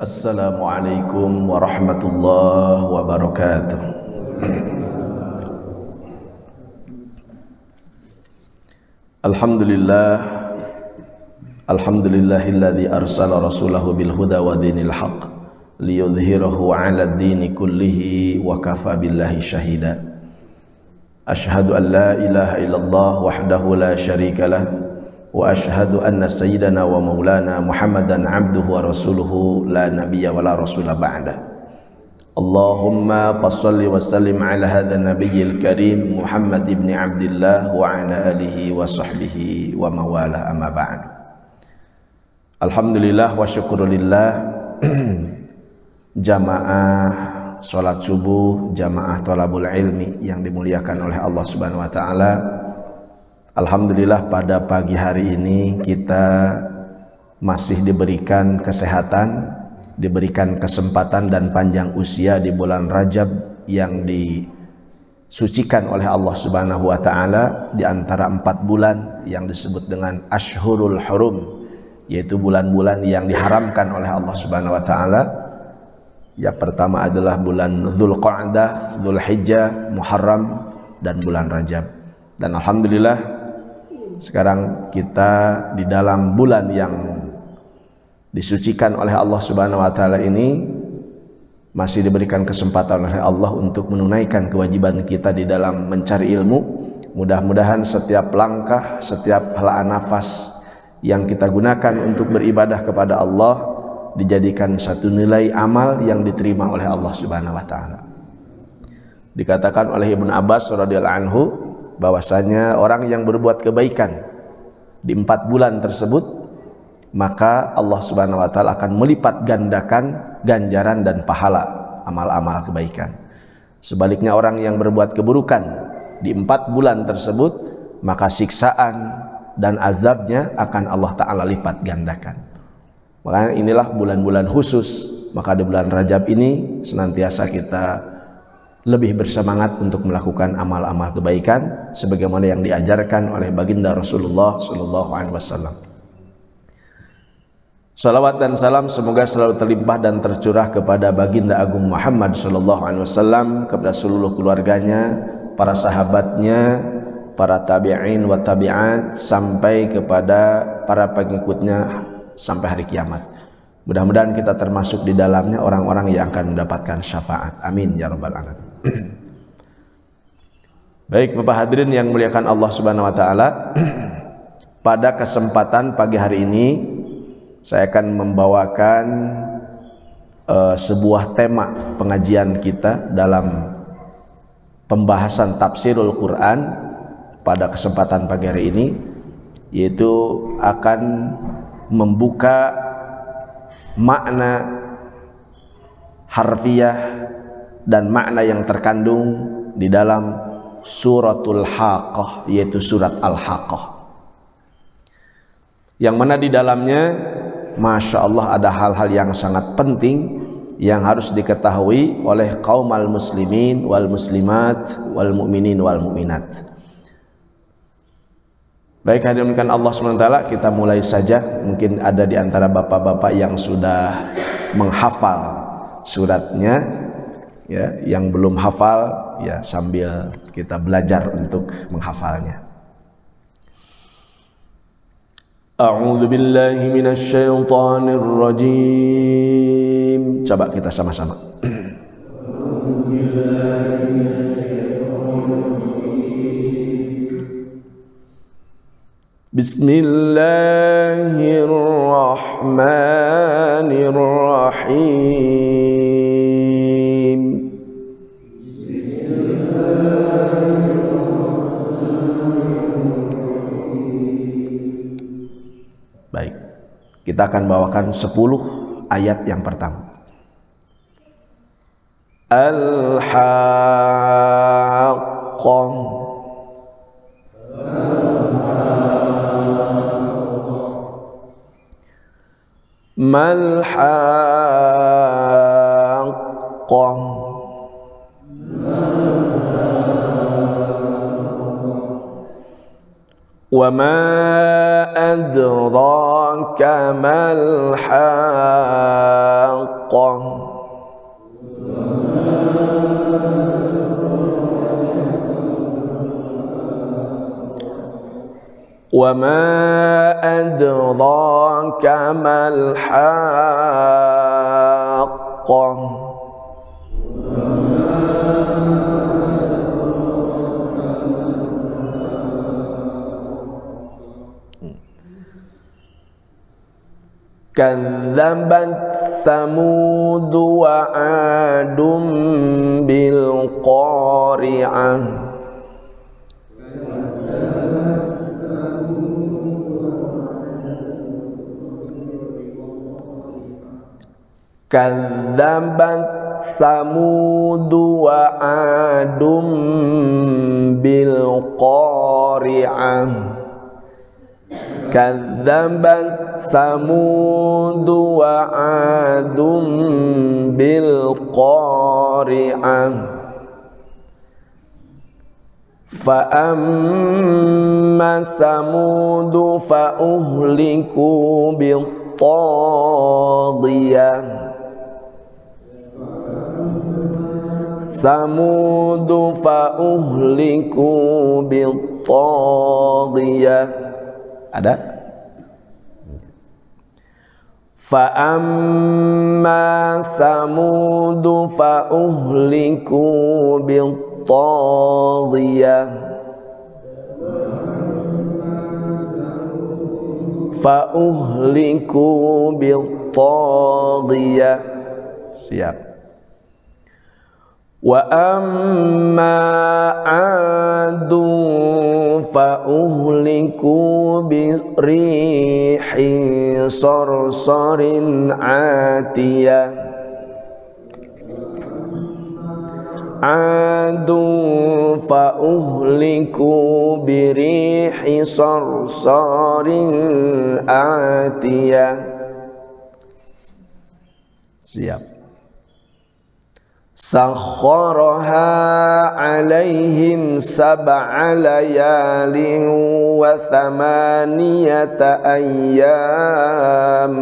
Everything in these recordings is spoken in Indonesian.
Assalamualaikum warahmatullahi wabarakatuh. Alhamdulillahilladzi arsala rasulahu bil huda wa dinil haqq liyudhhirahu 'ala ad-dini kullihi wa kafa billahi shahida. Asyhadu an la ilaha illallah wahdahu la syarika lah wa asyhadu anna sayyidana wa maulana Muhammadan abduhu wa rasuluhu la nabiyya wa la rasula ba'da. Allahumma fassalli wa sallim ala hadha nabiyyil karim Muhammad ibn Abdillah wa ala alihi wa sahbihi wa mawala amma ba'd. Alhamdulillah wa syukurulillah. Jamaah salat subuh, jamaah thalabul ilmi yang dimuliakan oleh Allah Subhanahu wa taala. Alhamdulillah pada pagi hari ini kita masih diberikan kesehatan, diberikan kesempatan dan panjang usia di bulan Rajab yang disucikan oleh Allah Subhanahu wa taala di antara 4 bulan yang disebut dengan Ashhurul Hurum, yaitu bulan-bulan yang diharamkan oleh Allah Subhanahu wa taala. Yang pertama adalah bulan Dzulqa'dah, Dzulhijjah, Muharram dan bulan Rajab. Dan alhamdulillah sekarang kita di dalam bulan yang disucikan oleh Allah Subhanahu wa taala ini masih diberikan kesempatan oleh Allah untuk menunaikan kewajiban kita di dalam mencari ilmu. Mudah-mudahan setiap langkah, setiap helaan nafas yang kita gunakan untuk beribadah kepada Allah dijadikan satu nilai amal yang diterima oleh Allah Subhanahu wa taala. Dikatakan oleh Ibnu Abbas radhiyallahu anhu bahwasanya orang yang berbuat kebaikan di 4 bulan tersebut, maka Allah Subhanahu wa taala akan melipat gandakan ganjaran dan pahala amal-amal kebaikan. Sebaliknya orang yang berbuat keburukan di 4 bulan tersebut, maka siksaan dan azabnya akan Allah taala lipat gandakan. Makanya inilah bulan-bulan khusus. Maka di bulan Rajab ini senantiasa kita lebih bersemangat untuk melakukan amal-amal kebaikan sebagaimana yang diajarkan oleh baginda Rasulullah sallallahu alaihi wasallam. Salawat dan salam semoga selalu terlimpah dan tercurah kepada baginda agung Muhammad sallallahu alaihi wasallam, kepada seluruh keluarganya, para sahabatnya, para tabi'in wa tabi'at sampai kepada para pengikutnya sampai hari kiamat. Mudah-mudahan kita termasuk di dalamnya orang-orang yang akan mendapatkan syafaat. Amin ya rabbal alamin. Baik Bapak hadirin yang muliakan Allah Subhanahu wa taala, pada kesempatan pagi hari ini saya akan membawakan sebuah tema pengajian kita dalam pembahasan tafsirul Quran pada kesempatan pagi hari ini, yaitu akan membuka makna harfiah dan makna yang terkandung di dalam suratul Haqqah, yaitu surat Al-Haqqah, yang mana di dalamnya Masya Allah ada hal-hal yang sangat penting yang harus diketahui oleh kaum al-muslimin wal muslimat wal mu'minin wal mu'minat. Baik hadirin Allah SWT, kita mulai saja. Mungkin ada di antara bapak-bapak yang sudah menghafal suratnya, ya, yang belum hafal ya sambil kita belajar untuk menghafalnya. A'udzu billahi minasy syaithanir rajim. Coba kita sama-sama. Bismillahirrahmanirrahim. Baik, kita akan bawakan 10 ayat yang pertama. Al-Haqqah. Mal haqqah. Wa ma adraka mal haqqah. Wa ma adraka mal haqqah. Kadzabat Tsamud wa 'adun bil qari'ah. Kadzabat Tsamud wa 'adun bil qari'ah. Kadzabat Tsamud wa 'adun bil qari'ah. Fa amma Tsamud fa uhliku bil taghiyah. Tsamud fa uhliku bil taghiyah. Ada? Fa amma Tsamud fa uhliku bil taghiyah. Fa uhliku bil taghiyah. Siap. Wa amma 'adun fa uhliku bi rihin sarsarin 'atiyah. 'Adun fa uhliku bi rihin sarsarin 'atiyah. Siap. Sakharaha 'alaihim sab'a layalin wa thamaniyata ayyam.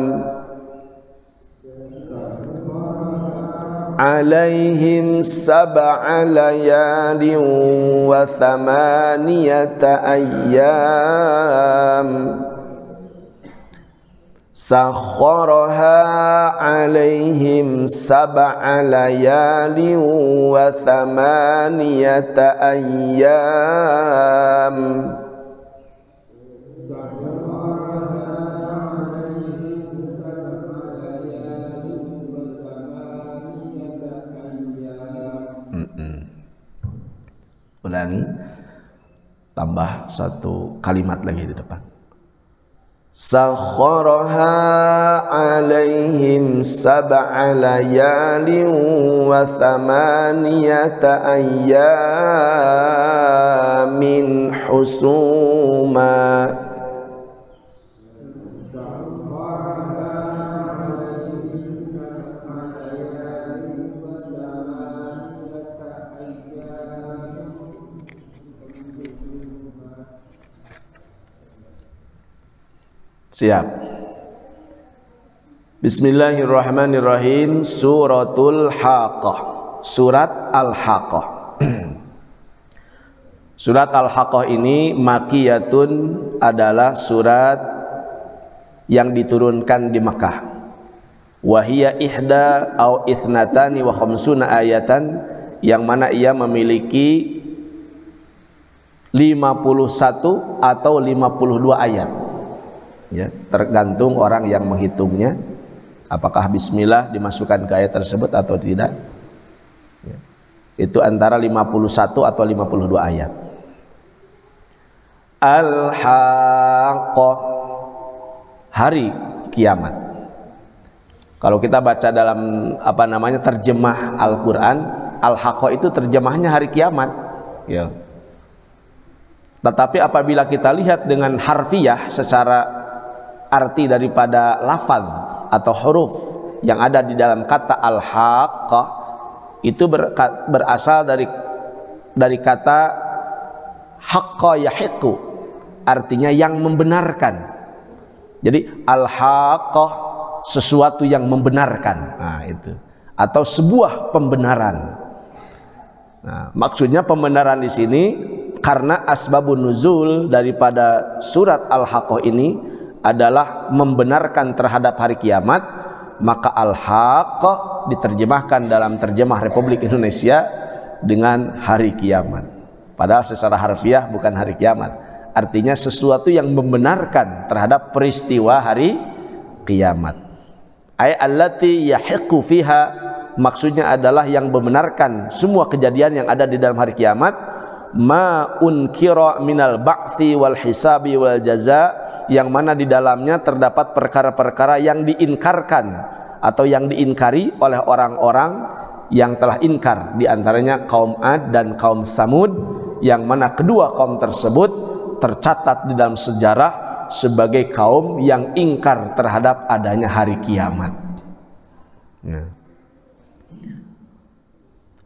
'Alaihim sab'a layalin wa thamaniyata ayyam. Sakharaha 'alaihim sab'a layalin wa thamaniyata ayyam. Ulangi, tambah satu kalimat lagi di depan. Sakharaha 'alaihim sab'a layalin wa thamaniyata ayyamin husuma. Siap. Bismillahirrahmanirrahim. Suratul Haqqah. Surat Al-Haqqah. Surat Al-Haqqah ini makiyatun, adalah surat yang diturunkan di Makkah. Wahia ihda au ithnatani wa khamsuna ayatan, yang mana ia memiliki 51 atau 52 ayat. Ya, tergantung orang yang menghitungnya, apakah bismillah dimasukkan ke ayat tersebut atau tidak. Ya, itu antara 51 atau 52 ayat. Al-Haqqah, hari kiamat. Kalau kita baca dalam terjemah Al-Quran, Al-Haqqah itu terjemahnya hari kiamat. Ya. Tetapi apabila kita lihat dengan harfiah secara arti daripada lafaz atau huruf yang ada di dalam kata al-haqqah, itu berasal dari kata haqqa yahiqqu, artinya yang membenarkan. Jadi al-haqqah sesuatu yang membenarkan. Nah, itu. Atau sebuah pembenaran. Nah, maksudnya pembenaran di sini karena asbabun nuzul daripada surat Al-Haqqah ini adalah membenarkan terhadap hari kiamat, maka Al-Haqqah diterjemahkan dalam terjemah Republik Indonesia dengan hari kiamat. Padahal secara harfiah bukan hari kiamat. Artinya sesuatu yang membenarkan terhadap peristiwa hari kiamat. Ay allati yahiqqu fiha, maksudnya adalah yang membenarkan semua kejadian yang ada di dalam hari kiamat. Ma unkira minal ba'thi wal hisabi wal jaza, yang mana di dalamnya terdapat perkara-perkara yang diinkarkan atau yang diingkari oleh orang-orang yang telah ingkar, di antaranya kaum Ad dan kaum Tsamud, yang mana kedua kaum tersebut tercatat di dalam sejarah sebagai kaum yang ingkar terhadap adanya hari kiamat.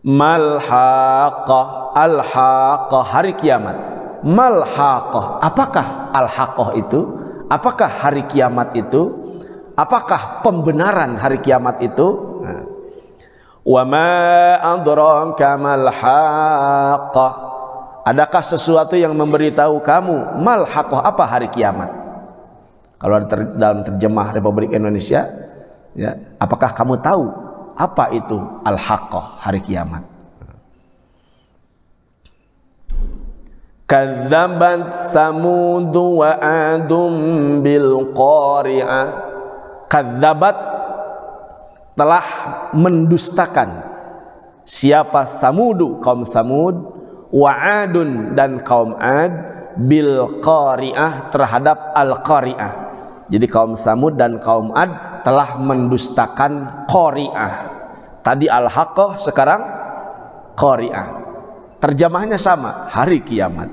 Malhaqah, al-haqah, hari kiamat. Malhaqah, apakah al-haqah itu? Apakah hari kiamat itu? Apakah pembenaran hari kiamat itu? Wa ma adraka malhaqah, adakah sesuatu yang memberitahu kamu malhaqah, apa hari kiamat? Kalau dalam terjemah Republik Indonesia, ya, apakah kamu tahu apa itu al-haqqah, hari kiamat? Kadzabat Tsamud wa Adum bil qari'ah. Kadzabat, telah mendustakan. Siapa? Samudu, kaum Samud, wa Adun, dan kaum Ad, bil qari'ah, terhadap al-qari'ah. Jadi kaum Samud dan kaum Ad telah mendustakan qari'ah. Tadi al-haqqah, sekarang qari'ah. Terjemahnya sama, hari kiamat.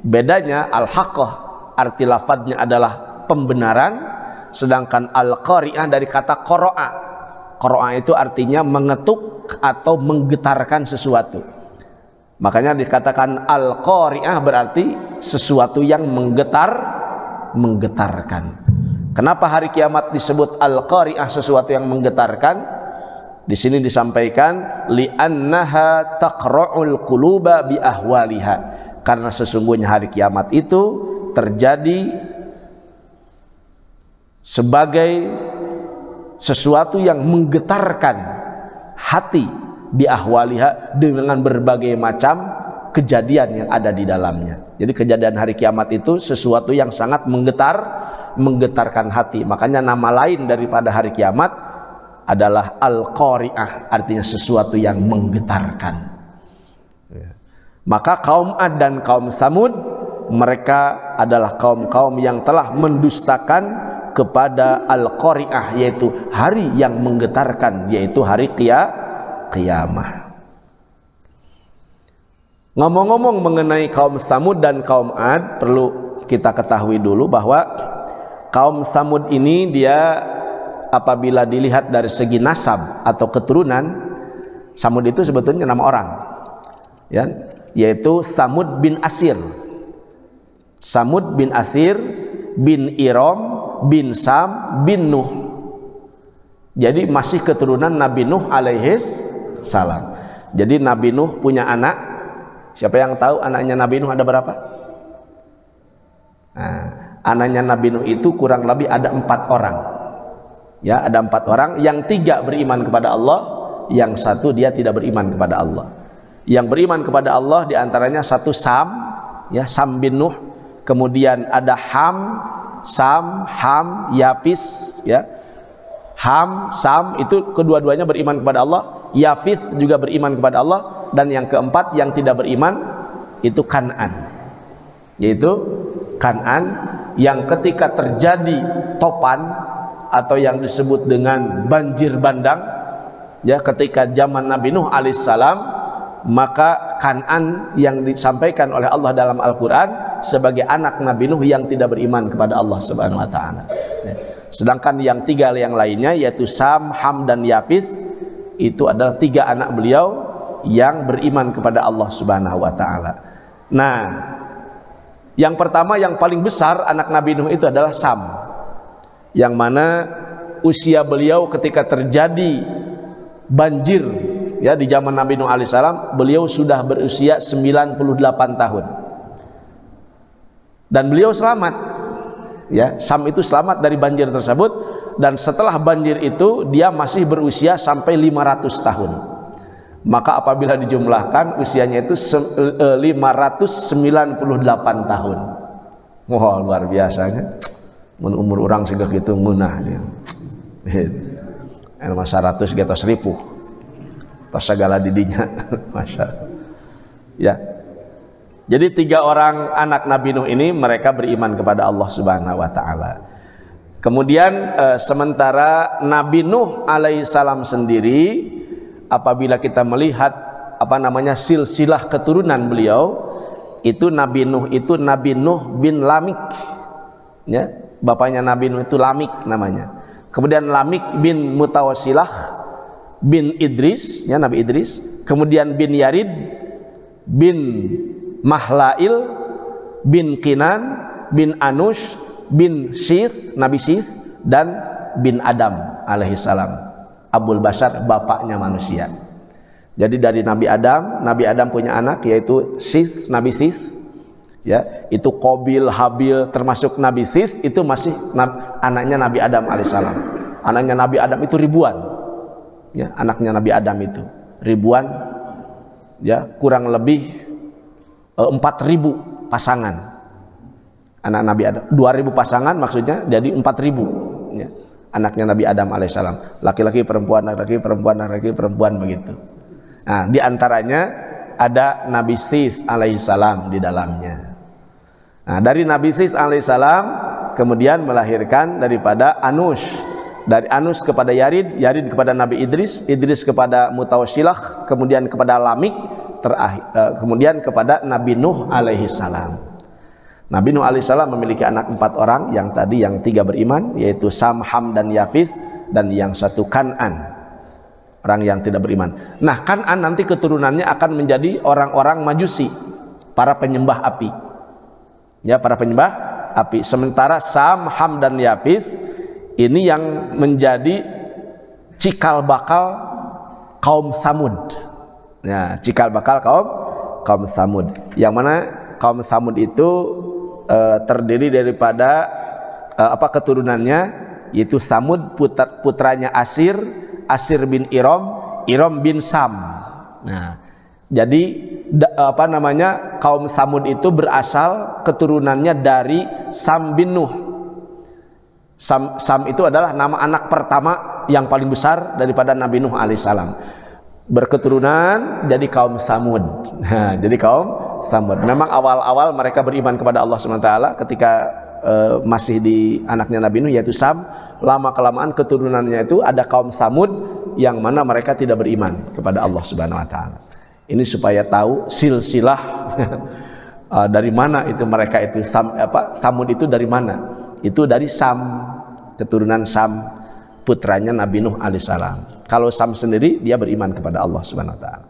Bedanya al-haqqah arti lafadznya adalah pembenaran, sedangkan al-qari'ah dari kata qara'a. Qara'a itu artinya mengetuk atau menggetarkan sesuatu. Makanya dikatakan al-qari'ah berarti sesuatu yang menggetarkan. Kenapa hari kiamat disebut al-qari'ah, sesuatu yang menggetarkan? Di sini disampaikan li'annaha taqra'ul quluba bi ahwaliha, karena sesungguhnya hari kiamat itu terjadi sebagai sesuatu yang menggetarkan hati, bi ahwaliha, dengan berbagai macam kejadian yang ada di dalamnya. Jadi kejadian hari kiamat itu sesuatu yang sangat menggetarkan hati. Makanya nama lain daripada hari kiamat adalah al-qari'ah, artinya sesuatu yang menggetarkan. Maka kaum Ad dan kaum Samud, mereka adalah kaum-kaum yang telah mendustakan kepada al-qari'ah, yaitu hari yang menggetarkan, yaitu hari qiyamah. Ngomong-ngomong mengenai kaum Samud dan kaum Ad, perlu kita ketahui dulu bahwa kaum Samud ini dia apabila dilihat dari segi nasab atau keturunan, Samud itu sebetulnya nama orang, ya, yaitu Samud bin Asir. Samud bin Asir bin Iram bin Sam bin Nuh. Jadi masih keturunan Nabi Nuh alaihis salam. Jadi Nabi Nuh punya anak. Siapa yang tahu anaknya Nabi Nuh ada berapa? Nah, anaknya Nabi Nuh itu kurang lebih ada 4 orang. Ya, ada 4 orang, yang 3 beriman kepada Allah, yang 1 dia tidak beriman kepada Allah. Yang beriman kepada Allah diantaranya 1 Sam, ya, Sam bin Nuh. Kemudian ada Ham, Sam, Ham, Yafis, ya. Ham, Sam itu kedua-duanya beriman kepada Allah. Yafis juga beriman kepada Allah. Dan yang keempat yang tidak beriman itu Kan'an, yaitu Kan'an, yang ketika terjadi topan atau yang disebut dengan banjir bandang, ya, ketika zaman Nabi Nuh alaihissalam, maka Kan'an yang disampaikan oleh Allah dalam Al-Quran sebagai anak Nabi Nuh yang tidak beriman kepada Allah Subhanahu wa Ta'ala. Sedangkan yang 3 yang lainnya, yaitu Sam, Ham, dan Yafis, itu adalah 3 anak beliau yang beriman kepada Allah Subhanahu wa Ta'ala. Nah, yang pertama yang paling besar anak Nabi Nuh itu adalah Sam, yang mana usia beliau ketika terjadi banjir ya di zaman Nabi Nuh alaihissalam, beliau sudah berusia 98 tahun dan beliau selamat ya. Sam itu selamat dari banjir tersebut, dan setelah banjir itu dia masih berusia sampai 500 tahun. Maka apabila dijumlahkan usianya itu 598 tahun. Wah, luar biasanya. Umur orang segak gitu munah dia. Masa 100 getos 1000. Tos segala didinya. Masya. Ya. Jadi 3 orang anak Nabi Nuh ini mereka beriman kepada Allah Subhanahu wa taala. Kemudian sementara Nabi Nuh alaihissalam sendiri, apabila kita melihat silsilah keturunan beliau, itu Nabi Nuh bin Lamik ya, bapaknya Nabi Nuh itu Lamik namanya. Kemudian Lamik bin Mutawasilah bin Idris ya, Nabi Idris. Kemudian bin Yarid bin Mahlail bin Kinan bin Anush bin Syith, Nabi Syith, dan bin Adam alaihissalam, Abul Bashar, bapaknya manusia. Jadi dari Nabi Adam punya anak yaitu Syith, Nabi Syith ya, itu Qabil, Habil, termasuk Nabi Syith itu masih anaknya Nabi Adam alaihissalam. Anaknya Nabi Adam itu ribuan ya, anaknya Nabi Adam itu ribuan ya, kurang lebih 4.000 pasangan anak Nabi Adam, 2.000 pasangan maksudnya, jadi 4.000 ya, anaknya Nabi Adam alaihissalam, laki-laki perempuan, laki-laki perempuan, laki-laki perempuan begitu. Nah, di antaranya ada Nabi Syith alaihissalam di dalamnya. Nah, dari Nabi Syith alaihissalam kemudian melahirkan daripada Anush, dari Anush kepada Yarid, Yarid kepada Nabi Idris, Idris kepada Mutawasilah, kemudian kepada Lamik, kemudian kepada Nabi Nuh alaihissalam. Nabi Nuh alaihissalam memiliki anak 4 orang, yang tadi yang 3 beriman yaitu Sam, Ham, dan Yafith, dan yang 1 Kan'an, orang yang tidak beriman. Nah, Kan'an nanti keturunannya akan menjadi orang-orang Majusi, para penyembah api ya, para penyembah api. Sementara Sam, Ham, dan Yafith ini yang menjadi cikal bakal kaum Tsamud ya, cikal bakal kaum Tsamud, yang mana kaum Tsamud itu terdiri daripada keturunannya yaitu Tsamud, putranya Asir bin Iram bin Sam. Nah, jadi kaum Tsamud itu berasal keturunannya dari Sam bin Nuh. Sam itu adalah nama anak pertama yang paling besar daripada Nabi Nuh alaihissalam. Berketurunan jadi kaum Tsamud. Nah, jadi kaum Tsamud. Memang awal-awal mereka beriman kepada Allah SWT ketika masih di anaknya Nabi Nuh yaitu Sam. Lama-kelamaan keturunannya itu ada kaum Tsamud yang mana mereka tidak beriman kepada Allah Subhanahu wa taala. Ini supaya tahu silsilah dari mana itu mereka itu Tsamud itu dari mana? Itu dari Sam, keturunan Sam, putranya Nabi Nuh alaihissalam. Kalau Sam sendiri dia beriman kepada Allah Subhanahu wa taala.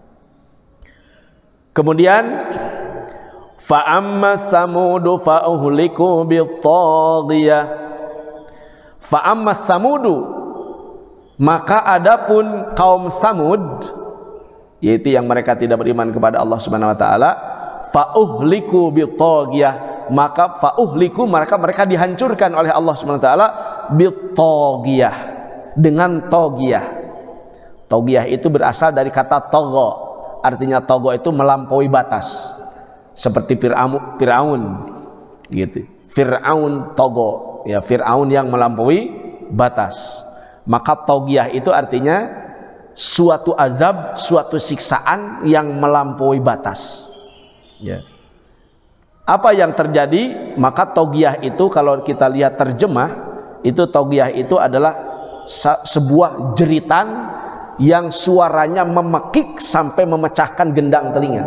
Kemudian fa amma Tsamudu fa uhliku bit-taghiyah. Fa amma Tsamudu, maka adapun kaum Tsamud, yaitu yang mereka tidak beriman kepada Allah Subhanahu wa taala, fa uhliku bit-taghiyah, maka fa uhliku mereka dihancurkan oleh Allah Subhanahu wa taala bit-taghiyah, dengan Toghiyah. Toghiyah itu berasal dari kata Togho, artinya Togho itu melampaui batas, seperti Fir'aun gitu. Fir'aun Togho ya, Fir'aun yang melampaui batas. Maka Toghiyah itu artinya suatu azab, suatu siksaan yang melampaui batas ya. Apa yang terjadi? Maka Toghiyah itu kalau kita lihat terjemah, itu Toghiyah itu adalah sebuah jeritan yang suaranya memekik sampai memecahkan gendang telinga.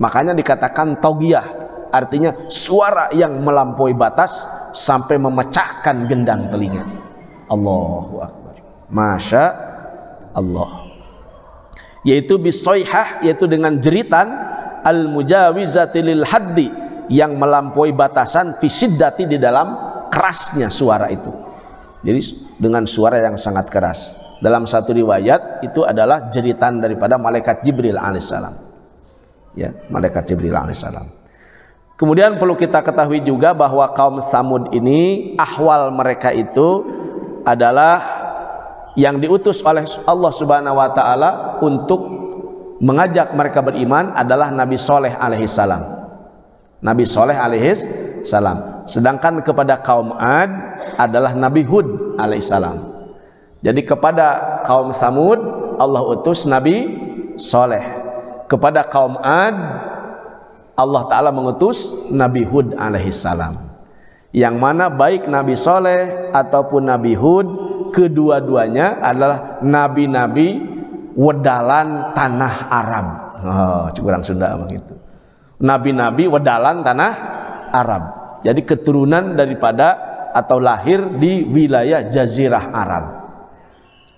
Makanya dikatakan Toghiyah, artinya suara yang melampaui batas sampai memecahkan gendang telinga. Allahu Akbar, Masya Allah. Yaitu bisoihah, yaitu dengan jeritan al-mujawizati lil haddi, yang melampaui batasan, fi syiddati, di dalam kerasnya suara itu. Jadi dengan suara yang sangat keras. Dalam satu riwayat itu adalah jeritan daripada malaikat Jibril alaihissalam. Ya, malaikat Jibril alaihissalam. Kemudian perlu kita ketahui juga bahwa kaum Tsamud ini ahwal mereka itu adalah yang diutus oleh Allah Subhanahu wa taala untuk mengajak mereka beriman adalah Nabi Soleh alaihissalam. Nabi Soleh alaihissalam. Sedangkan kepada kaum Ad adalah Nabi Hud alaihissalam. Jadi kepada kaum Tsamud Allah utus Nabi Soleh. Kepada kaum Ad Allah Ta'ala mengutus Nabi Hud alaihissalam. Yang mana baik Nabi Soleh ataupun Nabi Hud, kedua-duanya adalah nabi-nabi wedalan tanah Arab. Oh, kurang Sunda begitu. Nabi-nabi wedalan tanah Arab. Jadi keturunan daripada atau lahir di wilayah Jazirah Arab.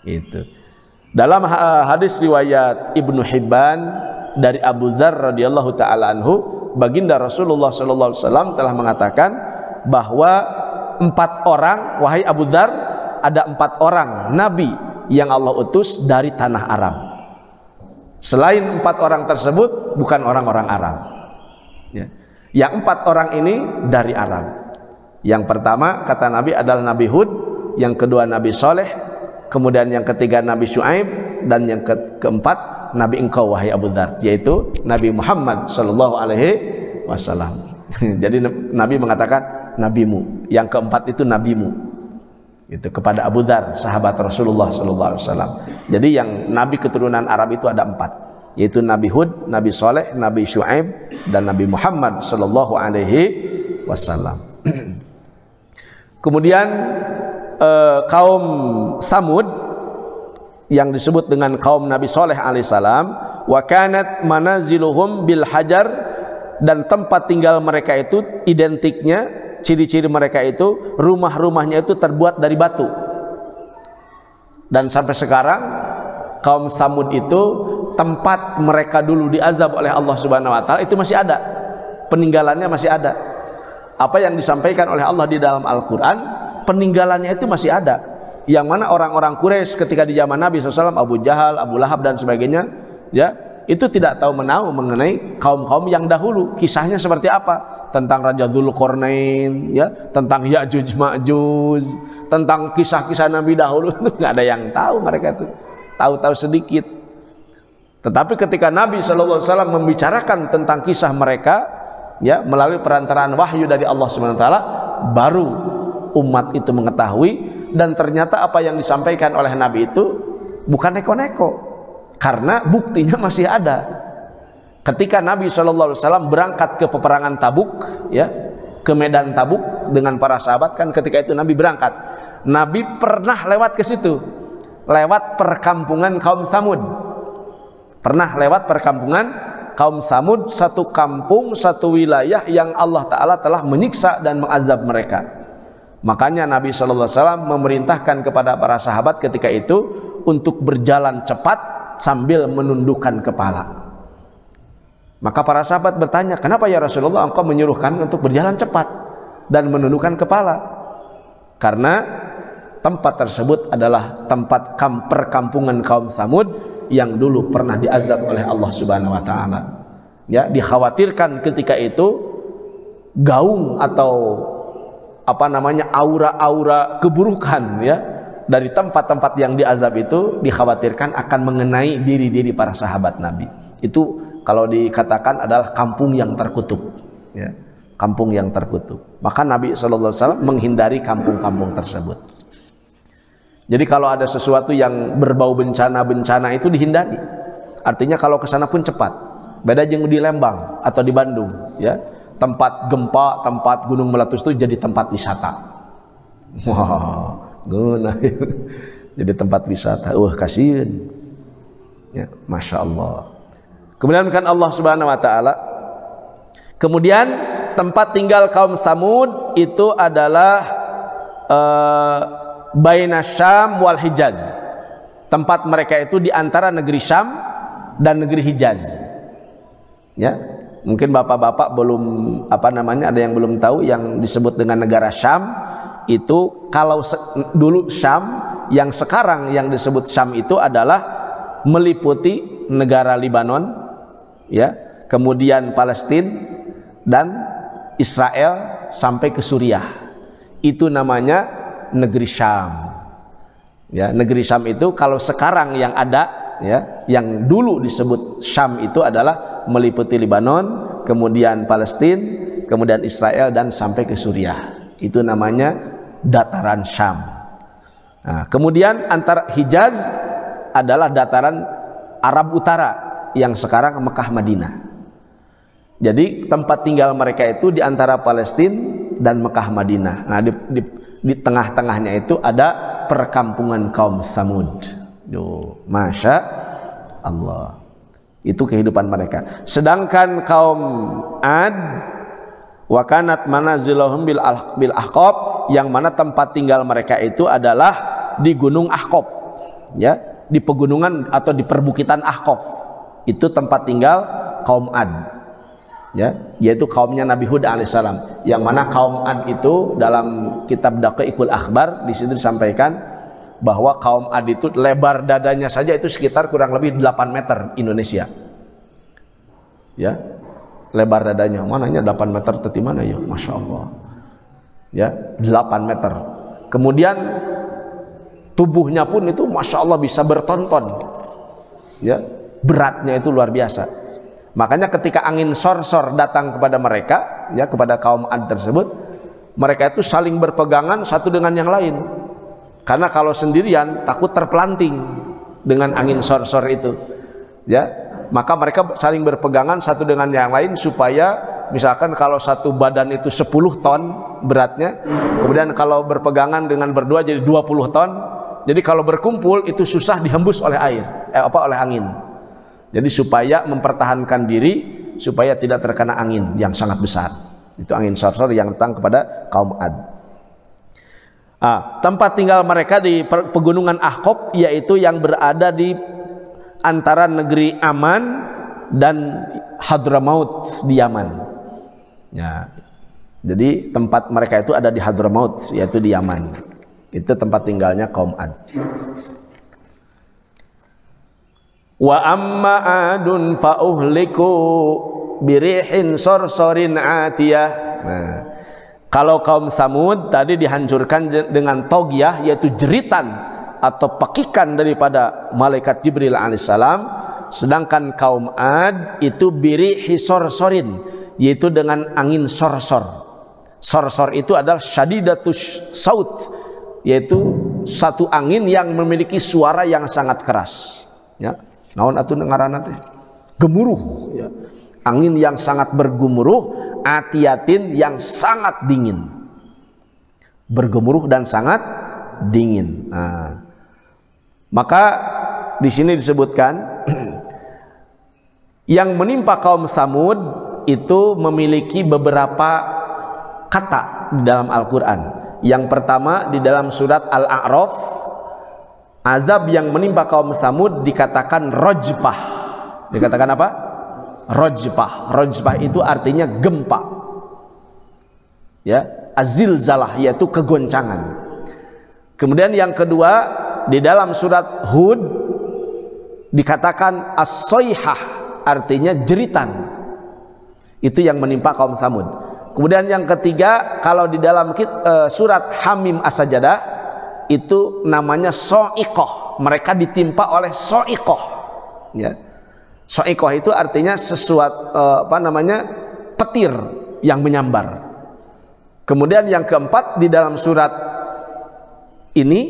Itu. Dalam hadis riwayat Ibnu Hibban dari Abu Dzar radhiyallahu taala anhu, baginda Rasulullah sallallahu alaihi wasallam telah mengatakan bahwa 4 orang, wahai Abu Dzar, ada 4 orang nabi yang Allah utus dari tanah Arab. Selain 4 orang tersebut bukan orang-orang Arab. Ya. Yang 4 orang ini dari Arab. Yang pertama kata Nabi adalah Nabi Hud, yang kedua Nabi Soleh, kemudian yang ketiga Nabi Syuaib, dan yang keempat Nabi engkau wahai Abu Dzar, yaitu Nabi Muhammad sallallahu alaihi wasallam. Jadi Nabi mengatakan nabimu, yang keempat itu nabimu. Itu kepada Abu Dzar, sahabat Rasulullah sallallahu alaihi wasallam. Jadi yang nabi keturunan Arab itu ada 4, yaitu Nabi Hud, Nabi Soleh, Nabi Syuaib, dan Nabi Muhammad sallallahu alaihi wasallam. Kemudian kaum Tsamud yang disebut dengan kaum Nabi Soleh alaihissalam, wa kanat manaziluhum bil hajar, dan tempat tinggal mereka itu identiknya, ciri-ciri mereka itu rumah-rumahnya itu terbuat dari batu. Dan sampai sekarang kaum Tsamud itu tempat mereka dulu diazab oleh Allah Subhanahu wa taala itu masih ada, peninggalannya masih ada. Apa yang disampaikan oleh Allah di dalam Al-Quran, peninggalannya itu masih ada. Yang mana orang-orang Quraisy ketika di zaman Nabi SAW, Abu Jahal, Abu Lahab dan sebagainya, ya, itu tidak tahu menahu mengenai kaum-kaum yang dahulu. Kisahnya seperti apa? Tentang Raja Dzulqarnain, ya, tentang Ya'juj Ma'juj, tentang kisah-kisah Nabi dahulu, itu nggak ada yang tahu mereka itu. Tahu-tahu sedikit. Tetapi ketika Nabi SAW membicarakan tentang kisah mereka, ya, melalui perantaraan wahyu dari Allah SWT, baru umat itu mengetahui. Dan ternyata apa yang disampaikan oleh Nabi itu bukan neko-neko, karena buktinya masih ada. Ketika Nabi SAW berangkat ke peperangan Tabuk, ya, ke medan Tabuk dengan para sahabat, kan ketika itu Nabi berangkat, Nabi pernah lewat ke situ, lewat perkampungan kaum Tsamud. Pernah lewat perkampungan kaum Tsamud, satu kampung, satu wilayah yang Allah Ta'ala telah menyiksa dan mengazab mereka. Makanya Nabi SAW memerintahkan kepada para sahabat ketika itu untuk berjalan cepat sambil menundukkan kepala. Maka para sahabat bertanya, kenapa ya Rasulullah engkau menyuruh kami untuk berjalan cepat dan menundukkan kepala? Karena tempat tersebut adalah tempat perkampungan kaum Tsamud yang dulu pernah diazab oleh Allah Subhanahu wa taala. Ya, dikhawatirkan ketika itu gaung atau apa namanya, aura-aura keburukan, ya, dari tempat-tempat yang diazab itu dikhawatirkan akan mengenai diri-diri para sahabat Nabi. Itu kalau dikatakan adalah kampung yang terkutuk, ya, kampung yang terkutuk. Maka Nabi SAW menghindari kampung-kampung tersebut. Jadi kalau ada sesuatu yang berbau bencana-bencana itu dihindari. Artinya kalau ke sana pun cepat. Beda jeung di Lembang atau di Bandung, ya. Tempat gempa, tempat gunung meletus itu jadi tempat wisata. Wah, guna. Jadi tempat wisata. Kasihan. Ya, Masya Allah. Kemudian kan Allah Subhanahu wa taala. Kemudian tempat tinggal kaum Tsamud itu adalah baina Syam wal Hijaz. Tempat mereka itu di antara negeri Syam dan negeri Hijaz. Ya. Mungkin bapak-bapak belum ada yang belum tahu yang disebut dengan negara Syam itu kalau dulu Syam, yang sekarang yang disebut Syam itu adalah meliputi negara Libanon, ya, kemudian Palestina dan Israel sampai ke Suriah. Itu namanya negeri Syam. Ya, negeri Syam itu kalau sekarang yang ada, ya, yang dulu disebut Syam itu adalah meliputi Libanon, kemudian Palestina, kemudian Israel dan sampai ke Suriah. Itu namanya dataran Syam. Nah, kemudian antara Hijaz adalah dataran Arab Utara yang sekarang Mekah Madinah. Jadi tempat tinggal mereka itu di antara Palestina dan Mekah Madinah. Nah, di tengah-tengahnya itu ada perkampungan kaum Tsamud. Masya Allah. Itu kehidupan mereka. Sedangkan kaum Ad, wa kanat manazilahum bil Ahqab, yang mana tempat tinggal mereka itu adalah di Gunung Ahqab, ya, di pegunungan atau di perbukitan Ahqaf. Itu tempat tinggal kaum Ad, ya, yaitu kaumnya Nabi Hud alaihissalam. Yang mana kaum Ad itu dalam kitab Daqaiqul Akhbar di situ disampaikan bahwa kaum Ad itu lebar dadanya saja itu sekitar kurang lebih 8 meter Indonesia, ya, lebar dadanya. Mananya 8 meter teti mana ya, Masya Allah, ya, 8 meter. Kemudian tubuhnya pun itu Masya Allah bisa bertonton, ya, beratnya itu luar biasa. Makanya ketika angin sor-sor datang kepada mereka, ya, kepada kaum Ad tersebut, mereka itu saling berpegangan satu dengan yang lain. Karena kalau sendirian takut terpelanting dengan angin sor-sor itu, ya. Maka mereka saling berpegangan satu dengan yang lain supaya misalkan kalau satu badan itu 10 ton beratnya, kemudian kalau berpegangan dengan berdua jadi 20 ton. Jadi kalau berkumpul itu susah dihembus oleh air, oleh angin. Jadi supaya mempertahankan diri supaya tidak terkena angin yang sangat besar. Itu angin sor-sor yang datang kepada kaum Ad. Tempat tinggal mereka di pegunungan Ahqaf, yaitu yang berada di antara negeri Aman dan Hadramaut di Yaman, ya. Jadi tempat mereka itu ada di Hadramaut, yaitu di Yaman. Itu tempat tinggalnya kaum Ad. Wa amma adun fa uhliku birihin sorsorin atiyah. Nah, kalau kaum Samud tadi dihancurkan dengan togyah, yaitu jeritan atau pekikan daripada malaikat Jibril alaihissalam. Sedangkan kaum Ad itu birihi sorsorin, yaitu dengan angin sorsor. Sorsor itu adalah syadidatus saut, yaitu satu angin yang memiliki suara yang sangat keras, ya. Naon atuh ngaranna teh? Gemuruh, ya. Angin yang sangat bergemuruh, atiyatin yang sangat dingin. Bergemuruh dan sangat dingin. Nah, maka di sini disebutkan yang menimpa kaum Samud itu memiliki beberapa kata di dalam Al-Quran. Yang pertama di dalam surat Al-A'raf, azab yang menimpa kaum Samud dikatakan rojpah. Dikatakan apa? Rojpah. Rojpah itu artinya gempa, ya, azilzalah, yaitu kegoncangan. Kemudian yang kedua di dalam surat Hud dikatakan as-soyhah, artinya jeritan. Itu yang menimpa kaum Samud. Kemudian yang ketiga kalau di dalam surat Hamim As-Sajadah itu namanya so'ikoh. Mereka ditimpa oleh so'ikoh, ya. So'ikoh itu artinya sesuatu petir yang menyambar. Kemudian yang keempat di dalam surat ini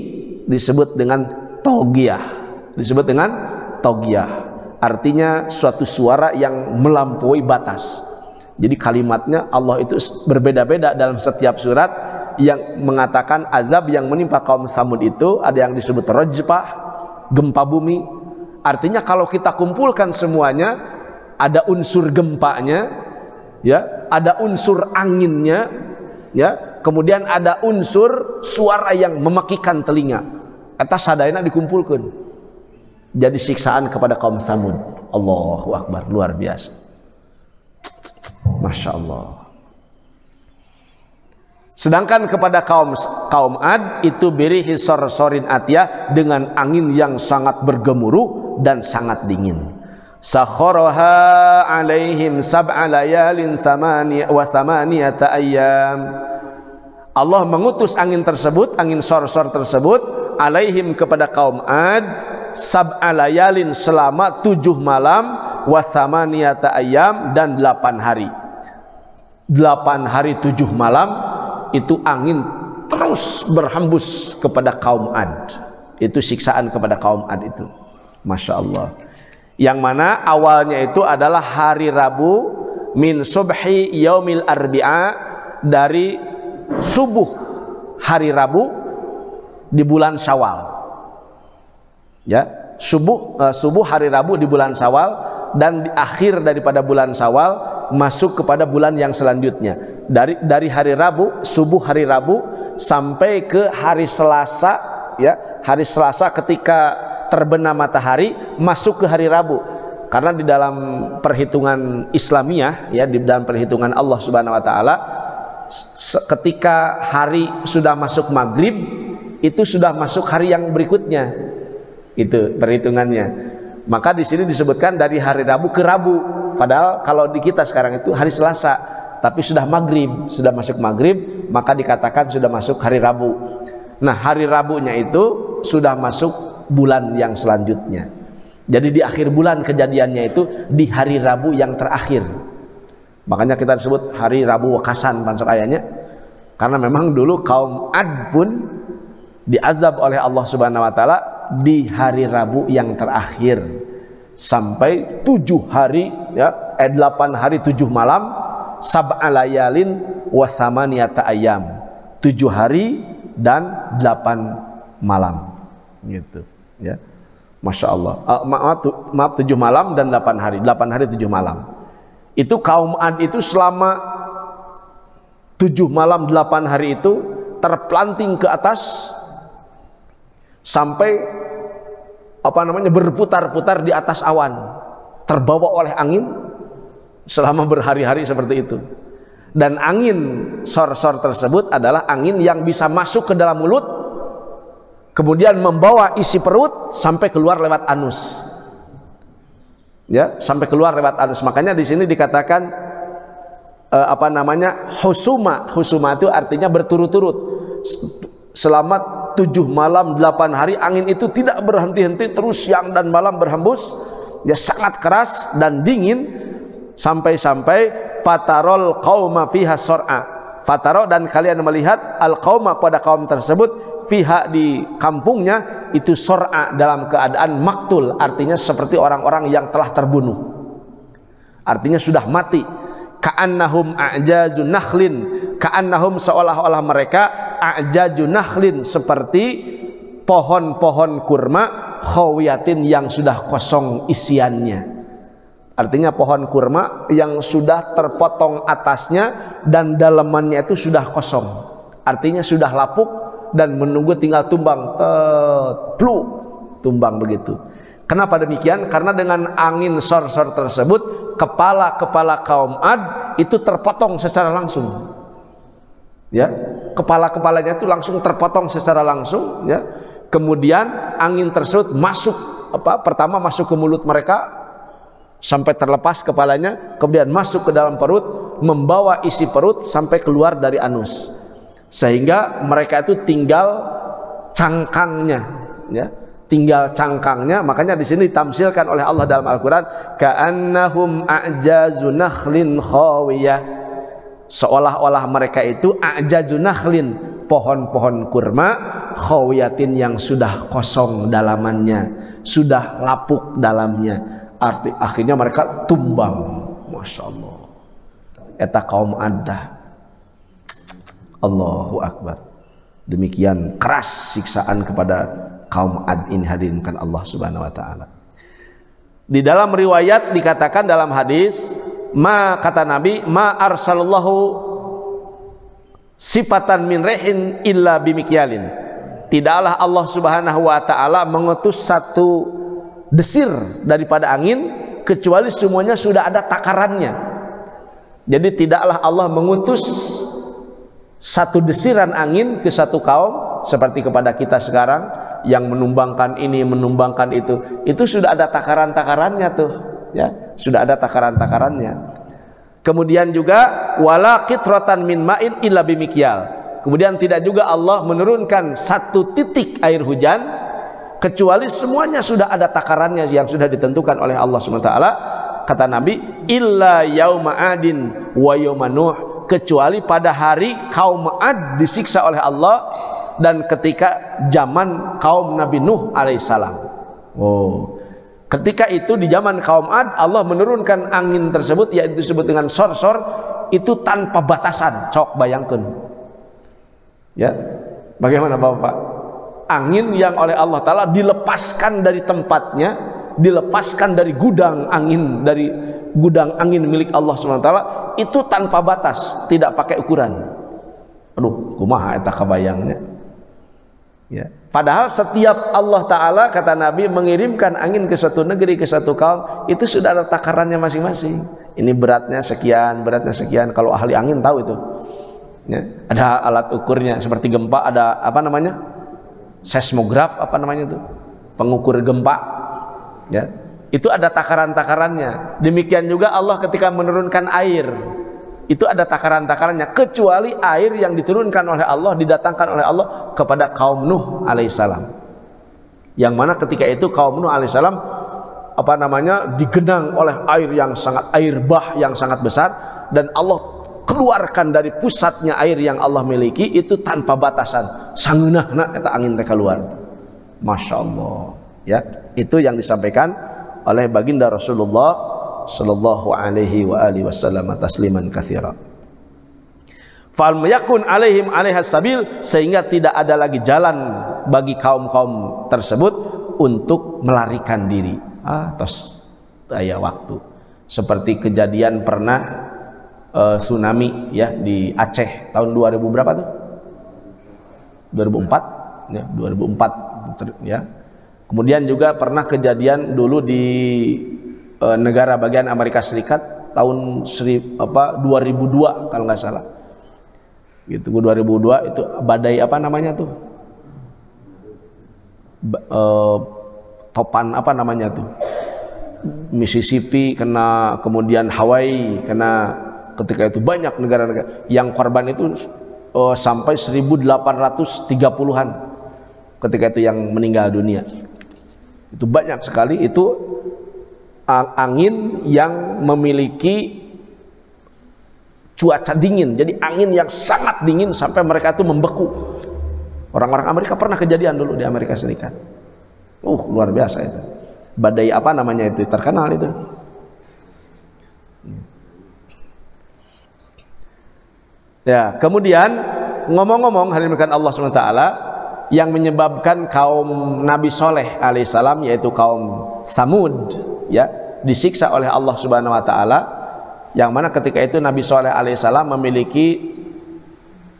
disebut dengan togyah. Disebut dengan togyah, artinya suatu suara yang melampaui batas. Jadi kalimatnya Allah itu berbeda-beda dalam setiap surat. Yang mengatakan azab yang menimpa kaum Samud itu ada yang disebut rojpah, gempa bumi. Artinya kalau kita kumpulkan semuanya, ada unsur gempanya, ya, ada unsur anginnya, ya, kemudian ada unsur suara yang memakikan telinga. Eta sadayana dikumpulkan jadi siksaan kepada kaum Samud. Allahu Akbar, luar biasa. Masya Allah. Sedangkan kepada kaum Ad itu birihi sorsorin atiyah, dengan angin yang sangat bergemuruh dan sangat dingin. Sakharaha alaihim sab'a layalin wa thamaniyata ayyam. Allah mengutus angin tersebut, angin sorsor tersebut, alaihim kepada kaum Ad, sab'a layalin selama 7 malam, wa thamaniyata ayyam dan 8 hari. 8 hari 7 malam itu angin terus berhembus kepada kaum Ad. Itu siksaan kepada kaum Ad itu. Masya Allah. Yang mana awalnya itu adalah hari Rabu, min subhi yaumil arbi'a, dari subuh hari Rabu di bulan Syawal. Ya, subuh hari Rabu di bulan Syawal, dan di akhir daripada bulan Syawal masuk kepada bulan yang selanjutnya. Dari hari Rabu, subuh hari Rabu sampai ke hari Selasa, ya, hari Selasa ketika terbenam matahari masuk ke hari Rabu. Karena di dalam perhitungan Islamiyah, ya, di dalam perhitungan Allah Subhanahu wa taala, ketika hari sudah masuk maghrib itu sudah masuk hari yang berikutnya. Itu perhitungannya. Maka di sini disebutkan dari hari Rabu ke Rabu. Padahal kalau di kita sekarang itu hari Selasa, tapi sudah maghrib, sudah masuk maghrib, maka dikatakan sudah masuk hari Rabu. Nah, hari Rabunya itu sudah masuk bulan yang selanjutnya. Jadi di akhir bulan kejadiannya itu di hari Rabu yang terakhir. Makanya kita disebut hari Rabu Wekasan masuk ayatnya. Karena memang dulu kaum Ad pun diazab oleh Allah Subhanahu wa taala di hari Rabu yang terakhir sampai 7 hari, ya, 8 hari 7 malam, sab'a layalin wa thamaniyata ayyam, 7 hari dan 8 malam, gitu, ya. Masya Allah. Maaf 7 malam dan 8 hari, 8 hari 7 malam. Itu kaum Ad itu selama 7 malam 8 hari itu terpelanting ke atas sampai berputar-putar di atas awan, terbawa oleh angin selama berhari-hari seperti itu. Dan angin sorsor tersebut adalah angin yang bisa masuk ke dalam mulut, kemudian membawa isi perut sampai keluar lewat anus, ya, sampai keluar lewat anus. Makanya di sini dikatakan husuma. Husuma itu artinya berturut-turut. Selama 7 malam 8 hari angin itu tidak berhenti-henti, terus siang dan malam berhembus, ya, sangat keras dan dingin, sampai-sampai fatarol qauma fiha sor'a. Fataro, dan kalian melihat al qauma pada kaum tersebut, fiha di kampungnya itu sor'a, dalam keadaan maktul, artinya seperti orang-orang yang telah terbunuh, artinya sudah mati. Ka'annahum a'jazun nakhlin, ka'annahum seolah-olah mereka a'jazun nakhlin, seperti pohon-pohon kurma, khawiyatin yang sudah kosong isiannya. Artinya pohon kurma yang sudah terpotong atasnya dan dalamannya itu sudah kosong, artinya sudah lapuk dan menunggu tinggal tumbang, pluk, tumbang begitu. Kenapa demikian? Karena dengan angin sorsor tersebut, kepala-kepala kaum Ad itu terpotong secara langsung, ya, kepala-kepalanya itu langsung terpotong secara langsung, ya. Kemudian angin tersebut masuk, pertama masuk ke mulut mereka sampai terlepas kepalanya, kemudian masuk ke dalam perut, membawa isi perut sampai keluar dari anus, sehingga mereka itu tinggal cangkangnya, ya, tinggal cangkangnya. Makanya di sini ditamsilkan oleh Allah dalam Al-Qur'an, ka'annahum a'jazu nakhlin khawiyah, seolah-olah mereka itu a'jazu nakhlin, pohon-pohon kurma, khawiyatin yang sudah kosong dalamannya, sudah lapuk dalamnya, akhirnya mereka tumbang. Masya Allah, eta kaum Ad. Allahu Akbar. Demikian keras siksaan kepada kaum Ad ini, hadirinkan Allah Subhanahu wa taala. Di dalam riwayat dikatakan dalam hadis, kata Nabi, ma arsalallahu sifatan min rehin illa bimikyalin. Tidaklah Allah Subhanahu wa taala mengutus satu desir daripada angin kecuali semuanya sudah ada takarannya. Jadi tidaklah Allah mengutus satu desiran angin ke satu kaum, seperti kepada kita sekarang yang menumbangkan ini, menumbangkan itu sudah ada takaran-takarannya tuh, ya, sudah ada takaran-takarannya. Kemudian juga wala qitratan min ma'in illa bimikyal. Kemudian tidak juga Allah menurunkan satu titik air hujan kecuali semuanya sudah ada takarannya yang sudah ditentukan oleh Allah SWT. Kata Nabi, illa yauma adin wa yauma nuh, kecuali pada hari kaum Ad disiksa oleh Allah dan ketika zaman kaum Nabi Nuh alaihissalam. Oh, ketika itu di zaman kaum Ad Allah menurunkan angin tersebut, yaitu disebut dengan sor-sor, itu tanpa batasan. Cok bayangkan, ya, bagaimana Bapak? Angin yang oleh Allah Ta'ala dilepaskan dari tempatnya, dilepaskan dari gudang angin, dari gudang angin milik Allah SWT, itu tanpa batas, tidak pakai ukuran. Aduh, kumaha eta kabayangnya, ya. Padahal setiap Allah Ta'ala, kata Nabi, mengirimkan angin ke satu negeri, ke satu kaum, itu sudah ada takarannya masing-masing. Ini beratnya sekian, beratnya sekian. Kalau ahli angin tahu itu, ya. Ada alat ukurnya, seperti gempa ada apa namanya, seismograf, apa namanya itu, pengukur gempa, ya. Itu ada takaran-takarannya. Demikian juga Allah ketika menurunkan air, itu ada takaran-takarannya, kecuali air yang diturunkan oleh Allah, didatangkan oleh Allah kepada kaum Nuh alaihissalam, yang mana ketika itu kaum Nuh alaihissalam apa namanya, digenang oleh air yang sangat, air bah yang sangat besar, dan Allah keluarkan dari pusatnya air yang Allah miliki itu tanpa batasan, sangeunahna eta angin teh keluar. Masya Allah, ya. Itu yang disampaikan oleh baginda Rasulullah sallallahu alaihi wa alihi wasallam tasliman katsira. Fal yakun alaihim alaihas sabil, sehingga tidak ada lagi jalan bagi kaum-kaum tersebut untuk melarikan diri. Tos daya waktu, seperti kejadian pernah tsunami, ya, di Aceh tahun 2000 berapa tuh? 2004, ya, 2004, ya. Kemudian juga pernah kejadian dulu di negara bagian Amerika Serikat tahun 2002 kalau nggak salah. Gitu, 2002 itu badai apa namanya tuh? Topan apa namanya tuh? Mississippi kena, kemudian Hawaii kena. Ketika itu banyak negara-negara yang korban itu sampai 1830-an ketika itu yang meninggal dunia. Itu banyak sekali. Itu angin yang memiliki cuaca dingin, jadi angin yang sangat dingin sampai mereka itu membeku. Orang-orang Amerika pernah kejadian dulu di Amerika Serikat. Luar biasa itu. Badai apa namanya itu, terkenal itu. Ya, kemudian ngomong-ngomong hadirin Allah SWT, yang menyebabkan kaum Nabi Soleh alaihissalam, yaitu kaum Tsamud, ya, disiksa oleh Allah Subhanahu Wa Taala, yang mana ketika itu Nabi Soleh alaihissalam memiliki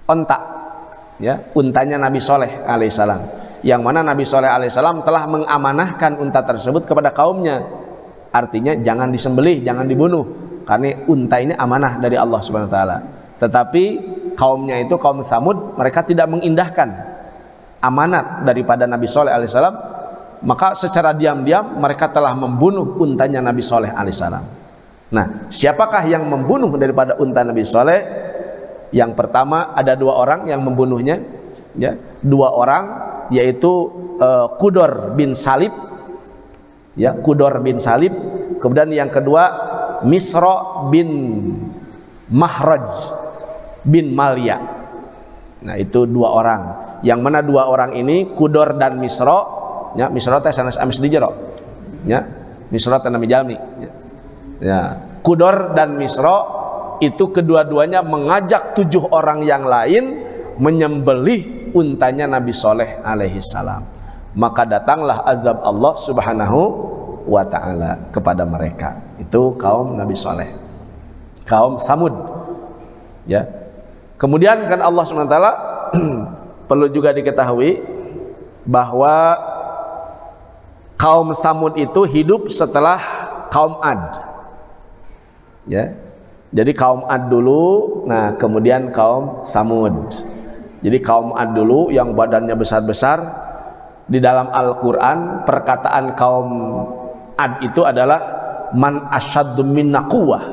onta, ya, untanya Nabi Soleh alaihissalam, yang mana Nabi Soleh alaihissalam telah mengamanahkan unta tersebut kepada kaumnya. Artinya jangan disembelih, jangan dibunuh, karena unta ini amanah dari Allah Subhanahu Wa Taala. Tetapi kaumnya itu, kaum Tsamud, mereka tidak mengindahkan amanat daripada Nabi Soleh alaihissalam, maka secara diam-diam mereka telah membunuh untanya Nabi Soleh alaihissalam. Nah, siapakah yang membunuh daripada unta Nabi Soleh? Yang pertama ada dua orang yang membunuhnya, ya, dua orang, yaitu Qudor bin Salib, ya, Qudor bin Salib. Kemudian yang kedua Misra bin Mahraj bin Malya. Nah, itu dua orang, yang mana dua orang ini Qudor dan Misra, ya, Misra teh sanes amis di jero, ya, Misra teh nami jalmi, ya. Qudor dan Misra itu kedua-duanya mengajak 7 orang yang lain menyembelih untanya Nabi Soleh alaihi salam. Maka datanglah azab Allah Subhanahu wa Ta'ala kepada mereka. Itu kaum Nabi Soleh, kaum Tsamud, ya. Kemudian kan Allah SWT perlu juga diketahui bahwa kaum Tsamud itu hidup setelah kaum Ad, ya. Jadi kaum Ad dulu, nah kemudian kaum Samud. Jadi kaum Ad dulu yang badannya besar-besar. Di dalam Al-Quran perkataan kaum Ad itu adalah man asyaddu minna quwwah.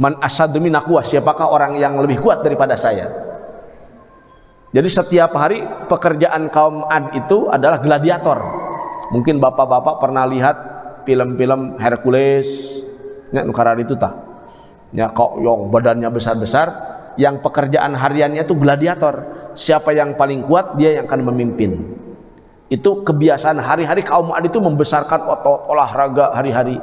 Man asyaddu minna quwwah, siapakah orang yang lebih kuat daripada saya? Jadi setiap hari pekerjaan kaum Ad itu adalah gladiator. Mungkin bapak-bapak pernah lihat film-film Hercules, nya nukarar itu tah. Ya kok yang badannya besar-besar, yang pekerjaan hariannya itu gladiator. Siapa yang paling kuat dia yang akan memimpin. Itu kebiasaan hari-hari kaum Ad itu membesarkan otot olahraga hari-hari.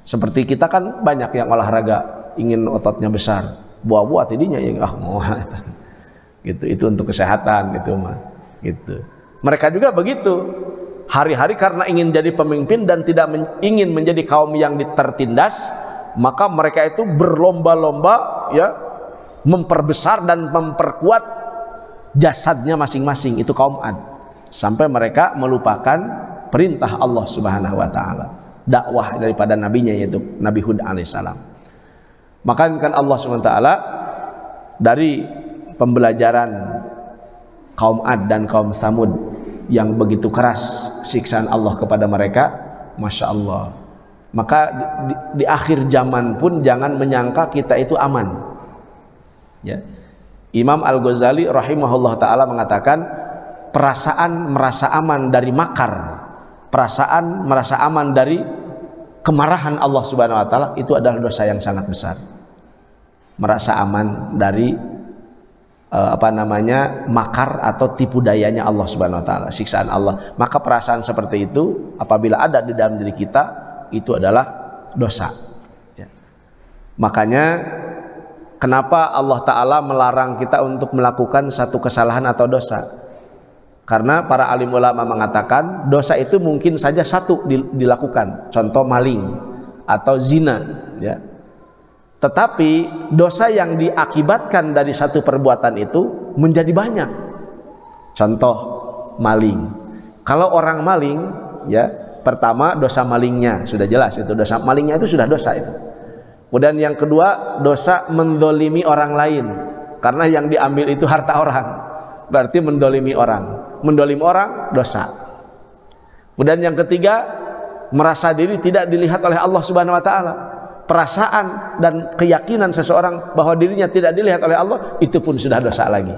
Seperti kita kan banyak yang olahraga ingin ototnya besar. Buah-buah tidinya yang mau gitu. Itu untuk kesehatan itu mah. Gitu. Mereka juga begitu. Hari-hari karena ingin jadi pemimpin dan tidak ingin menjadi kaum yang tertindas, maka mereka itu berlomba-lomba ya memperbesar dan memperkuat jasadnya masing-masing. Itu kaum Ad. Sampai mereka melupakan perintah Allah Subhanahu wa taala, dakwah daripada nabinya yaitu Nabi Hud alaihissalam. Maka kan Allah Subhanahu wa taala dari pembelajaran kaum Ad dan kaum Samud yang begitu keras siksaan Allah kepada mereka, Masya Allah. Maka di akhir zaman pun jangan menyangka kita itu aman ya. Imam Al-Ghazali rahimahullah ta'ala mengatakan, perasaan merasa aman dari makar, perasaan merasa aman dari kemarahan Allah Subhanahu wa taala itu adalah dosa yang sangat besar. Merasa aman dari makar atau tipu dayanya Allah Subhanahu wa taala, siksaan Allah. Maka perasaan seperti itu apabila ada di dalam diri kita, itu adalah dosa ya. Makanya kenapa Allah Ta'ala melarang kita untuk melakukan satu kesalahan atau dosa? Karena para alim ulama mengatakan dosa itu mungkin saja satu dilakukan, contoh maling atau zina ya. Tetapi dosa yang diakibatkan dari satu perbuatan itu menjadi banyak. Contoh maling. Kalau orang maling ya, pertama dosa malingnya sudah jelas, itu dosa malingnya itu sudah dosa itu. Kemudian yang kedua dosa mendolimi orang lain, karena yang diambil itu harta orang, berarti mendolimi orang. Mendolimi orang dosa. Kemudian yang ketiga merasa diri tidak dilihat oleh Allah Subhanahu wa taala. Perasaan dan keyakinan seseorang bahwa dirinya tidak dilihat oleh Allah, itu pun sudah dosa lagi.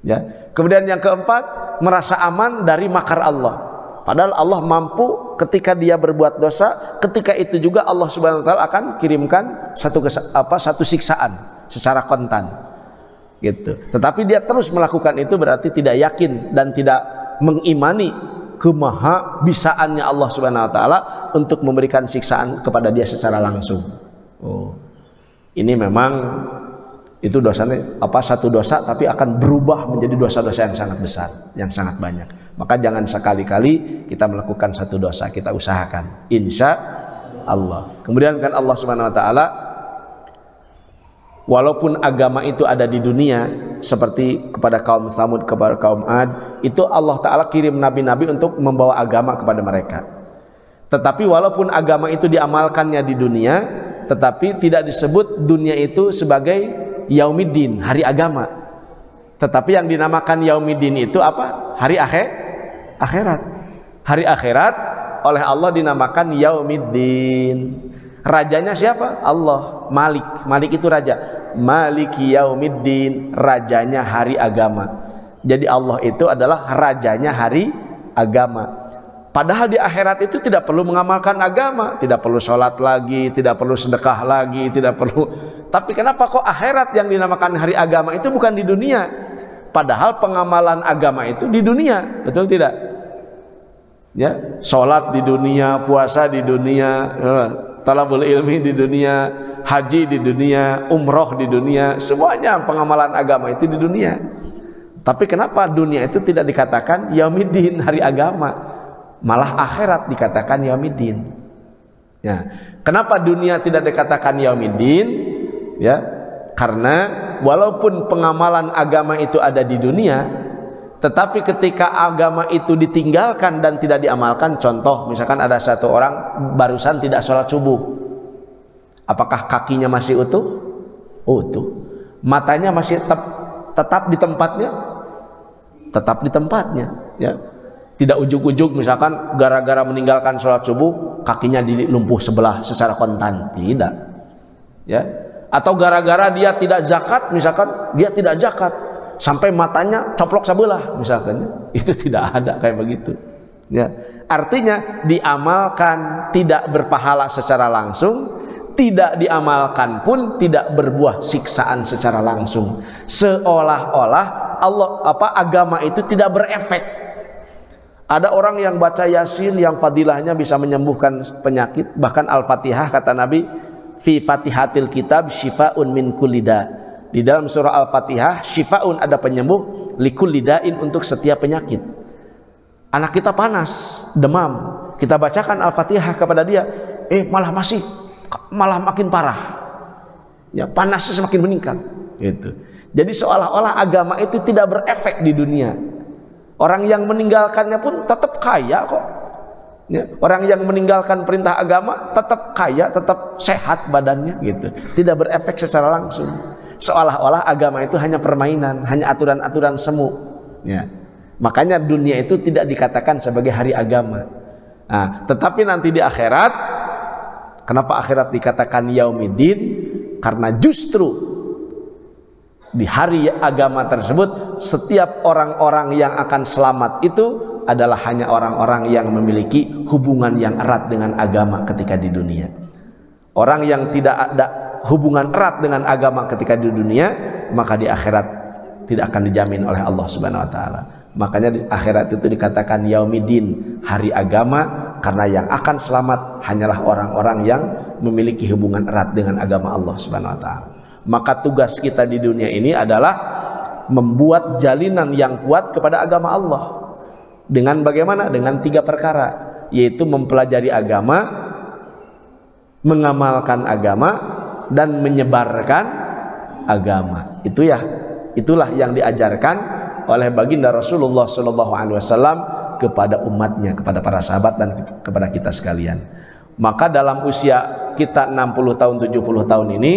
Ya. Kemudian yang keempat merasa aman dari makar Allah. Padahal Allah mampu ketika dia berbuat dosa, ketika itu juga Allah Subhanahu wa taala akan kirimkan satu siksaan secara kontan. Gitu. Tetapi dia terus melakukan itu berarti tidak yakin dan tidak mengimani kemaha bisaannya Allah Subhanahu wa taala untuk memberikan siksaan kepada dia secara langsung. Oh. Ini memang itu dosanya satu dosa tapi akan berubah menjadi dosa-dosa yang sangat besar, yang sangat banyak. Maka jangan sekali-kali kita melakukan satu dosa, kita usahakan insya Allah. Kemudian kan Allah Subhanahu wa taala, walaupun agama itu ada di dunia seperti kepada kaum Samud, kepada kaum Ad, itu Allah Ta'ala kirim nabi-nabi untuk membawa agama kepada mereka. Tetapi walaupun agama itu diamalkannya di dunia, tetapi tidak disebut dunia itu sebagai Yaumiddin, hari agama. Tetapi yang dinamakan Yaumiddin itu apa? Hari akhirat. Hari akhirat oleh Allah dinamakan Yaumiddin. Rajanya siapa? Allah. Malik. Malik itu raja. Maliki Yaumiddin, rajanya hari agama. Jadi Allah itu adalah rajanya hari agama. Padahal di akhirat itu tidak perlu mengamalkan agama, tidak perlu sholat lagi, tidak perlu sedekah lagi, tidak perlu. Tapi kenapa kok akhirat yang dinamakan hari agama itu bukan di dunia? Padahal pengamalan agama itu di dunia, betul tidak? Ya, sholat di dunia, puasa di dunia, talabul ilmi di dunia, haji di dunia, umroh di dunia, semuanya pengamalan agama itu di dunia. Tapi kenapa dunia itu tidak dikatakan Yaumiddin, hari agama, malah akhirat dikatakan Yaumiddin? Ya, kenapa dunia tidak dikatakan Yaumiddin? Ya, karena walaupun pengamalan agama itu ada di dunia, tetapi ketika agama itu ditinggalkan dan tidak diamalkan, contoh misalkan ada satu orang barusan tidak sholat subuh, Apakah kakinya masih utuh? Utuh. Matanya masih tetap di tempatnya? Tetap di tempatnya, ya. Tidak ujug-ujug misalkan gara-gara meninggalkan sholat subuh kakinya dilumpuh sebelah secara kontan, tidak, ya. Atau gara-gara dia tidak zakat, misalkan dia tidak zakat sampai matanya coplok sebelah, misalkan, itu tidak ada kayak begitu, ya. Artinya diamalkan tidak berpahala secara langsung, tidak diamalkan pun tidak berbuah siksaan secara langsung. Seolah-olah agama itu tidak berefek. Ada orang yang baca Yasin yang fadilahnya bisa menyembuhkan penyakit, bahkan Al-Fatihah kata Nabi, fi fatihatil kitab syifaun min kullida. Di dalam surah Al-Fatihah syifaun ada penyembuh, likullidain untuk setiap penyakit. Anak kita panas, demam, kita bacakan Al-Fatihah kepada dia, malah makin parah, ya, panasnya semakin meningkat, gitu. Jadi seolah-olah agama itu tidak berefek di dunia. Orang yang meninggalkannya pun tetap kaya kok, ya. Orang yang meninggalkan perintah agama tetap kaya, tetap sehat badannya, gitu. Tidak berefek secara langsung. Seolah-olah agama itu hanya permainan, hanya aturan-aturan semu, ya. Makanya dunia itu tidak dikatakan sebagai hari agama. Nah, tetapi nanti di akhirat, kenapa akhirat dikatakan yaumiddin? Karena justru di hari agama tersebut setiap orang-orang yang akan selamat itu adalah hanya orang-orang yang memiliki hubungan yang erat dengan agama ketika di dunia. Orang yang tidak ada hubungan erat dengan agama ketika di dunia, maka di akhirat tidak akan dijamin oleh Allah Subhanahu wa taala. Makanya di akhirat itu dikatakan yaumiddin, hari agama, karena yang akan selamat hanyalah orang-orang yang memiliki hubungan erat dengan agama Allah Subhanahu wa taala. Maka tugas kita di dunia ini adalah membuat jalinan yang kuat kepada agama Allah. Dengan bagaimana? Dengan 3 perkara, yaitu mempelajari agama, mengamalkan agama, dan menyebarkan agama. Itulah yang diajarkan oleh baginda Rasulullah SAW kepada umatnya, kepada para sahabat dan kepada kita sekalian. Maka dalam usia kita 60 tahun 70 tahun ini,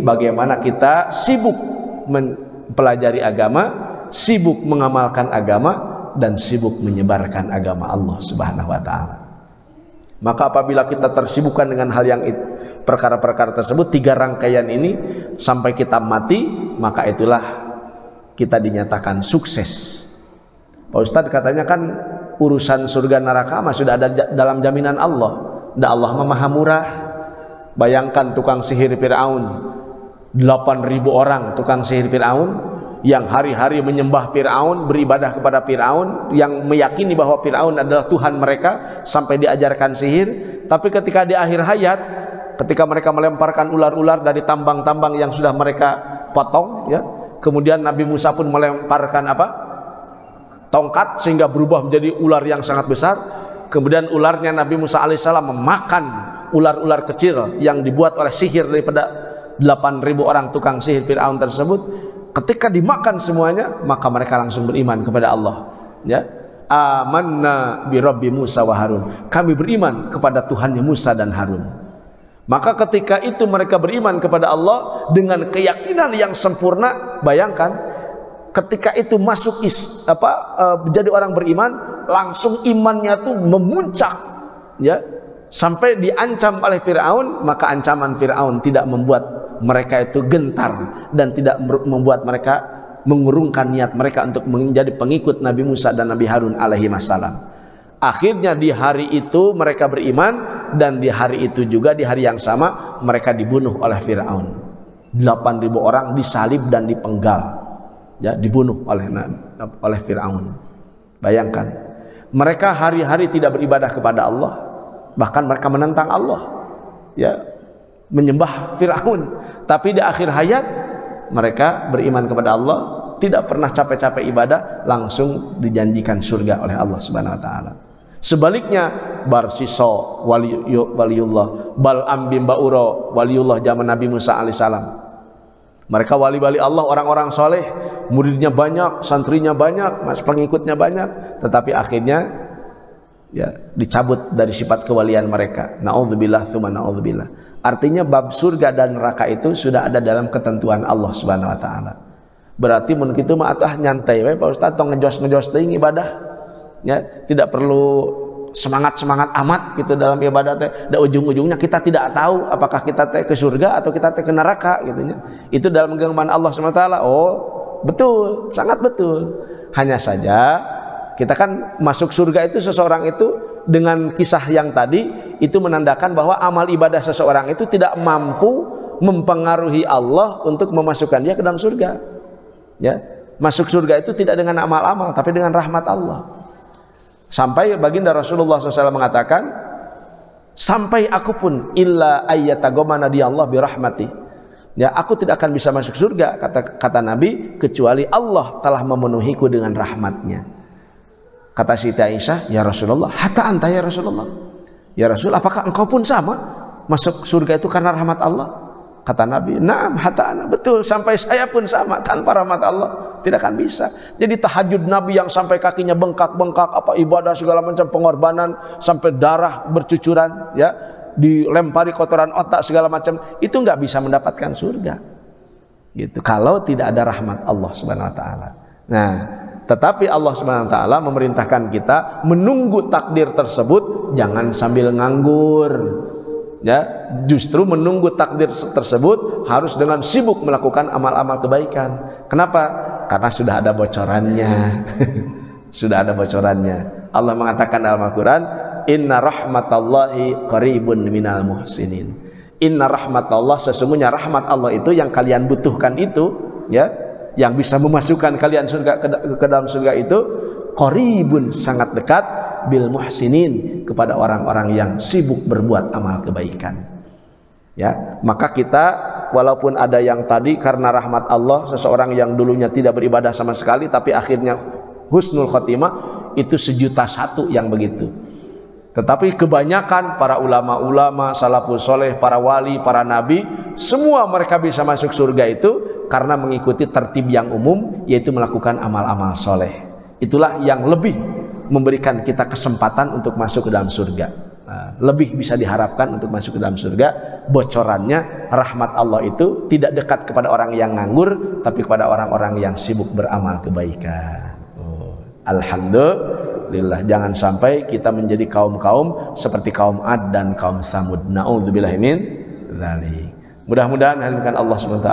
bagaimana kita sibuk mempelajari agama, sibuk mengamalkan agama, dan sibuk menyebarkan agama Allah Subhanahu wa taala. Maka apabila kita tersibukkan dengan hal yang perkara-perkara tersebut, 3 rangkaian ini sampai kita mati, maka itulah kita dinyatakan sukses. Pak Ustadz katanya kan urusan surga neraka sudah ada dalam jaminan Allah. Dan Allah Maha Murah. Bayangkan tukang sihir Fir'aun, 8.000 orang tukang sihir Fir'aun yang hari-hari menyembah Fir'aun, beribadah kepada Fir'aun, yang meyakini bahwa Fir'aun adalah Tuhan mereka sampai diajarkan sihir. Tapi ketika di akhir hayat, ketika mereka melemparkan ular-ular dari tambang-tambang yang sudah mereka potong, ya, kemudian Nabi Musa pun melemparkan tongkat sehingga berubah menjadi ular yang sangat besar. Kemudian ularnya Nabi Musa alaihissalam memakan ular-ular kecil yang dibuat oleh sihir daripada 8.000 orang tukang sihir Fir'aun tersebut. Ketika dimakan semuanya, maka mereka langsung beriman kepada Allah, ya. Amanna bi Rabbi Musa wa Harun. Kami beriman kepada Tuhannya Musa dan Harun. Maka ketika itu mereka beriman kepada Allah dengan keyakinan yang sempurna. Bayangkan ketika itu masuk menjadi orang beriman, langsung imannya tuh memuncak, ya, sampai diancam oleh Fir'aun. Maka ancaman Fir'aun tidak membuat mereka itu gentar dan tidak membuat mereka mengurungkan niat mereka untuk menjadi pengikut Nabi Musa dan Nabi Harun alaihi wassalam. Akhirnya di hari itu mereka beriman, dan di hari itu juga, di hari yang sama, mereka dibunuh oleh Fir'aun. 8.000 orang disalib dan dipenggal, ya, dibunuh oleh Fir'aun. Bayangkan, mereka hari-hari tidak beribadah kepada Allah, bahkan mereka menentang Allah, ya, menyembah Fir'aun. Tapi di akhir hayat mereka beriman kepada Allah, tidak pernah capek-capek ibadah, langsung dijanjikan surga oleh Allah Subhanahu wa taala. Sebaliknya, Barsiso waliullah, Bal'am bin Ba'ura waliullah zaman Nabi Musa alaihissalam. Mereka wali-wali Allah, orang-orang soleh, muridnya banyak, santrinya banyak, pengikutnya banyak, tetapi akhirnya ya, dicabut dari sifat kewalian mereka. Naudzubillah tsumma naudzubillah. Artinya bab surga dan neraka itu sudah ada dalam ketentuan Allah Subhanahu wa taala. Berarti mun kitu mah atuh nyantai we Pak Ustaz, tong ngejos-ngejos teuing ibadah. Ya, tidak perlu semangat-semangat amat gitu dalam ibadah teh. Da ujung-ujungnya kita tidak tahu apakah kita teh ke surga atau kita teh ke neraka gitu nya. Itu dalam genggaman Allah Subhanahu wa taala. Oh, betul, sangat betul. Hanya saja kita kan masuk surga itu seseorang itu dengan kisah yang tadi itu menandakan bahwa amal ibadah seseorang itu tidak mampu mempengaruhi Allah untuk memasukkan dia ke dalam surga. Ya, masuk surga itu tidak dengan amal-amal tapi dengan rahmat Allah. Sampai baginda Rasulullah SAW mengatakan, sampai aku pun illa ayyatagomana di Allah birahmati. Ya, aku tidak akan bisa masuk surga kata Nabi kecuali Allah telah memenuhiku dengan rahmatnya. Kata Siti Aisyah, ya Rasulullah, hatta anta ya Rasulullah. Ya Rasul, apakah engkau pun sama masuk surga itu karena rahmat Allah? Kata Nabi, na'am hatta ana, betul, sampai saya pun sama, tanpa rahmat Allah tidak akan bisa. Jadi tahajud Nabi yang sampai kakinya bengkak-bengkak, apa ibadah segala macam pengorbanan sampai darah bercucuran, ya, dilempari kotoran otak segala macam, itu nggak bisa mendapatkan surga. Gitu. Kalau tidak ada rahmat Allah Subhanahu wa taala. Nah, tetapi Allah Subhanahu wa taala memerintahkan kita menunggu takdir tersebut, jangan sambil nganggur. Ya, justru menunggu takdir tersebut harus dengan sibuk melakukan amal-amal kebaikan. Kenapa? Karena sudah ada bocorannya. Sudah ada bocorannya. Allah mengatakan dalam Al-Qur'an, "Inna rahmatallahi qaribun minal muhsinin." Inna rahmatallah, sesungguhnya rahmat Allah itu yang kalian butuhkan itu, ya, yang bisa memasukkan kalian ke dalam surga itu qaribun, sangat dekat, bil muhsinin, kepada orang-orang yang sibuk berbuat amal kebaikan. Ya, maka kita walaupun ada yang tadi karena rahmat Allah seseorang yang dulunya tidak beribadah sama sekali tapi akhirnya husnul khotimah, itu 1.000.001 yang begitu. Tetapi kebanyakan para ulama-ulama salafus soleh, para wali, para nabi, semua mereka bisa masuk surga itu karena mengikuti tertib yang umum, yaitu melakukan amal-amal soleh. Itulah yang lebih memberikan kita kesempatan untuk masuk ke dalam surga. Lebih bisa diharapkan untuk masuk ke dalam surga. Bocorannya, rahmat Allah itu tidak dekat kepada orang yang nganggur, tapi kepada orang-orang yang sibuk beramal kebaikan. Alhamdulillah, jangan sampai kita menjadi kaum-kaum seperti kaum Ad dan kaum Samud. Na'udzubillahi min dzalik. Mudah-mudahan hadirin Allah Subhanahu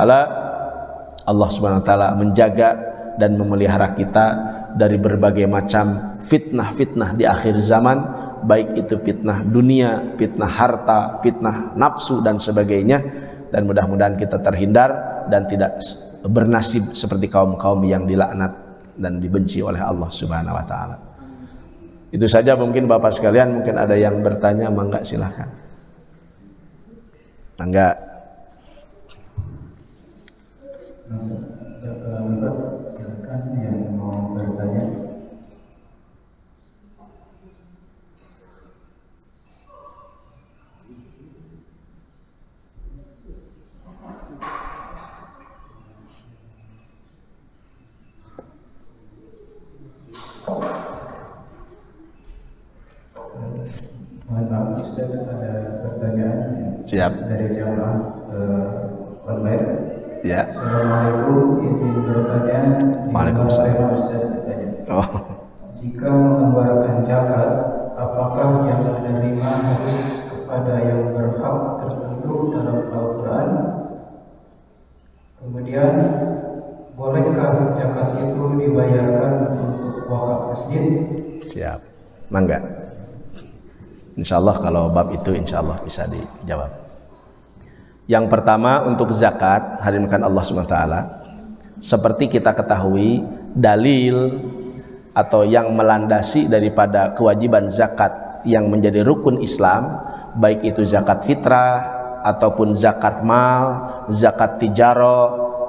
wa taala menjaga dan memelihara kita dari berbagai macam fitnah-fitnah di akhir zaman, baik itu fitnah dunia, fitnah harta, fitnah nafsu dan sebagainya, dan mudah-mudahan kita terhindar dan tidak bernasib seperti kaum-kaum yang dilaknat dan dibenci oleh Allah Subhanahu wa taala. Itu saja mungkin Bapak sekalian, mungkin ada yang bertanya, mangga silahkan. Mangga. Silakan yang mau bertanya. Mohon maaf Ustaz, ada pertanyaan. Siap. Dari jamaah online. Ya. Assalamualaikum, izin bertanya. Waalaikumsalam. Ustaz bertanya. Oh. Jika mengeluarkan zakat, apakah yang menerima harus kepada yang berhak tertentu dalam Al-Quran? Kemudian, bolehkah zakat itu dibayarkan untuk wakaf masjid? Siap. Mangga. Insyaallah kalau bab itu insyaallah bisa dijawab. Yang pertama untuk zakat, hadirin Allah Subhanahu wa taala, seperti kita ketahui dalil atau yang melandasi daripada kewajiban zakat yang menjadi rukun Islam, baik itu zakat fitrah ataupun zakat mal, zakat tijaro,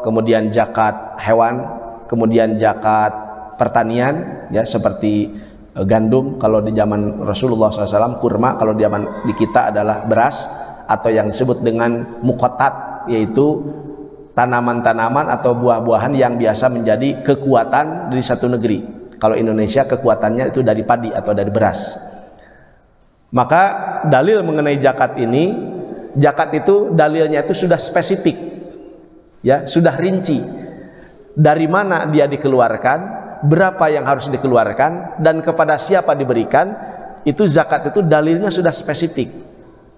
kemudian zakat hewan, kemudian zakat pertanian, ya, seperti gandum kalau di zaman Rasulullah SAW, kurma kalau di zaman di kita adalah beras, atau yang disebut dengan mukotat, yaitu tanaman-tanaman atau buah-buahan yang biasa menjadi kekuatan dari satu negeri. Kalau Indonesia kekuatannya itu dari padi atau dari beras. Maka dalil mengenai zakat ini, zakat itu dalilnya itu sudah spesifik, ya, sudah rinci. Dari mana dia dikeluarkan, berapa yang harus dikeluarkan, dan kepada siapa diberikan. Itu zakat itu dalilnya sudah spesifik,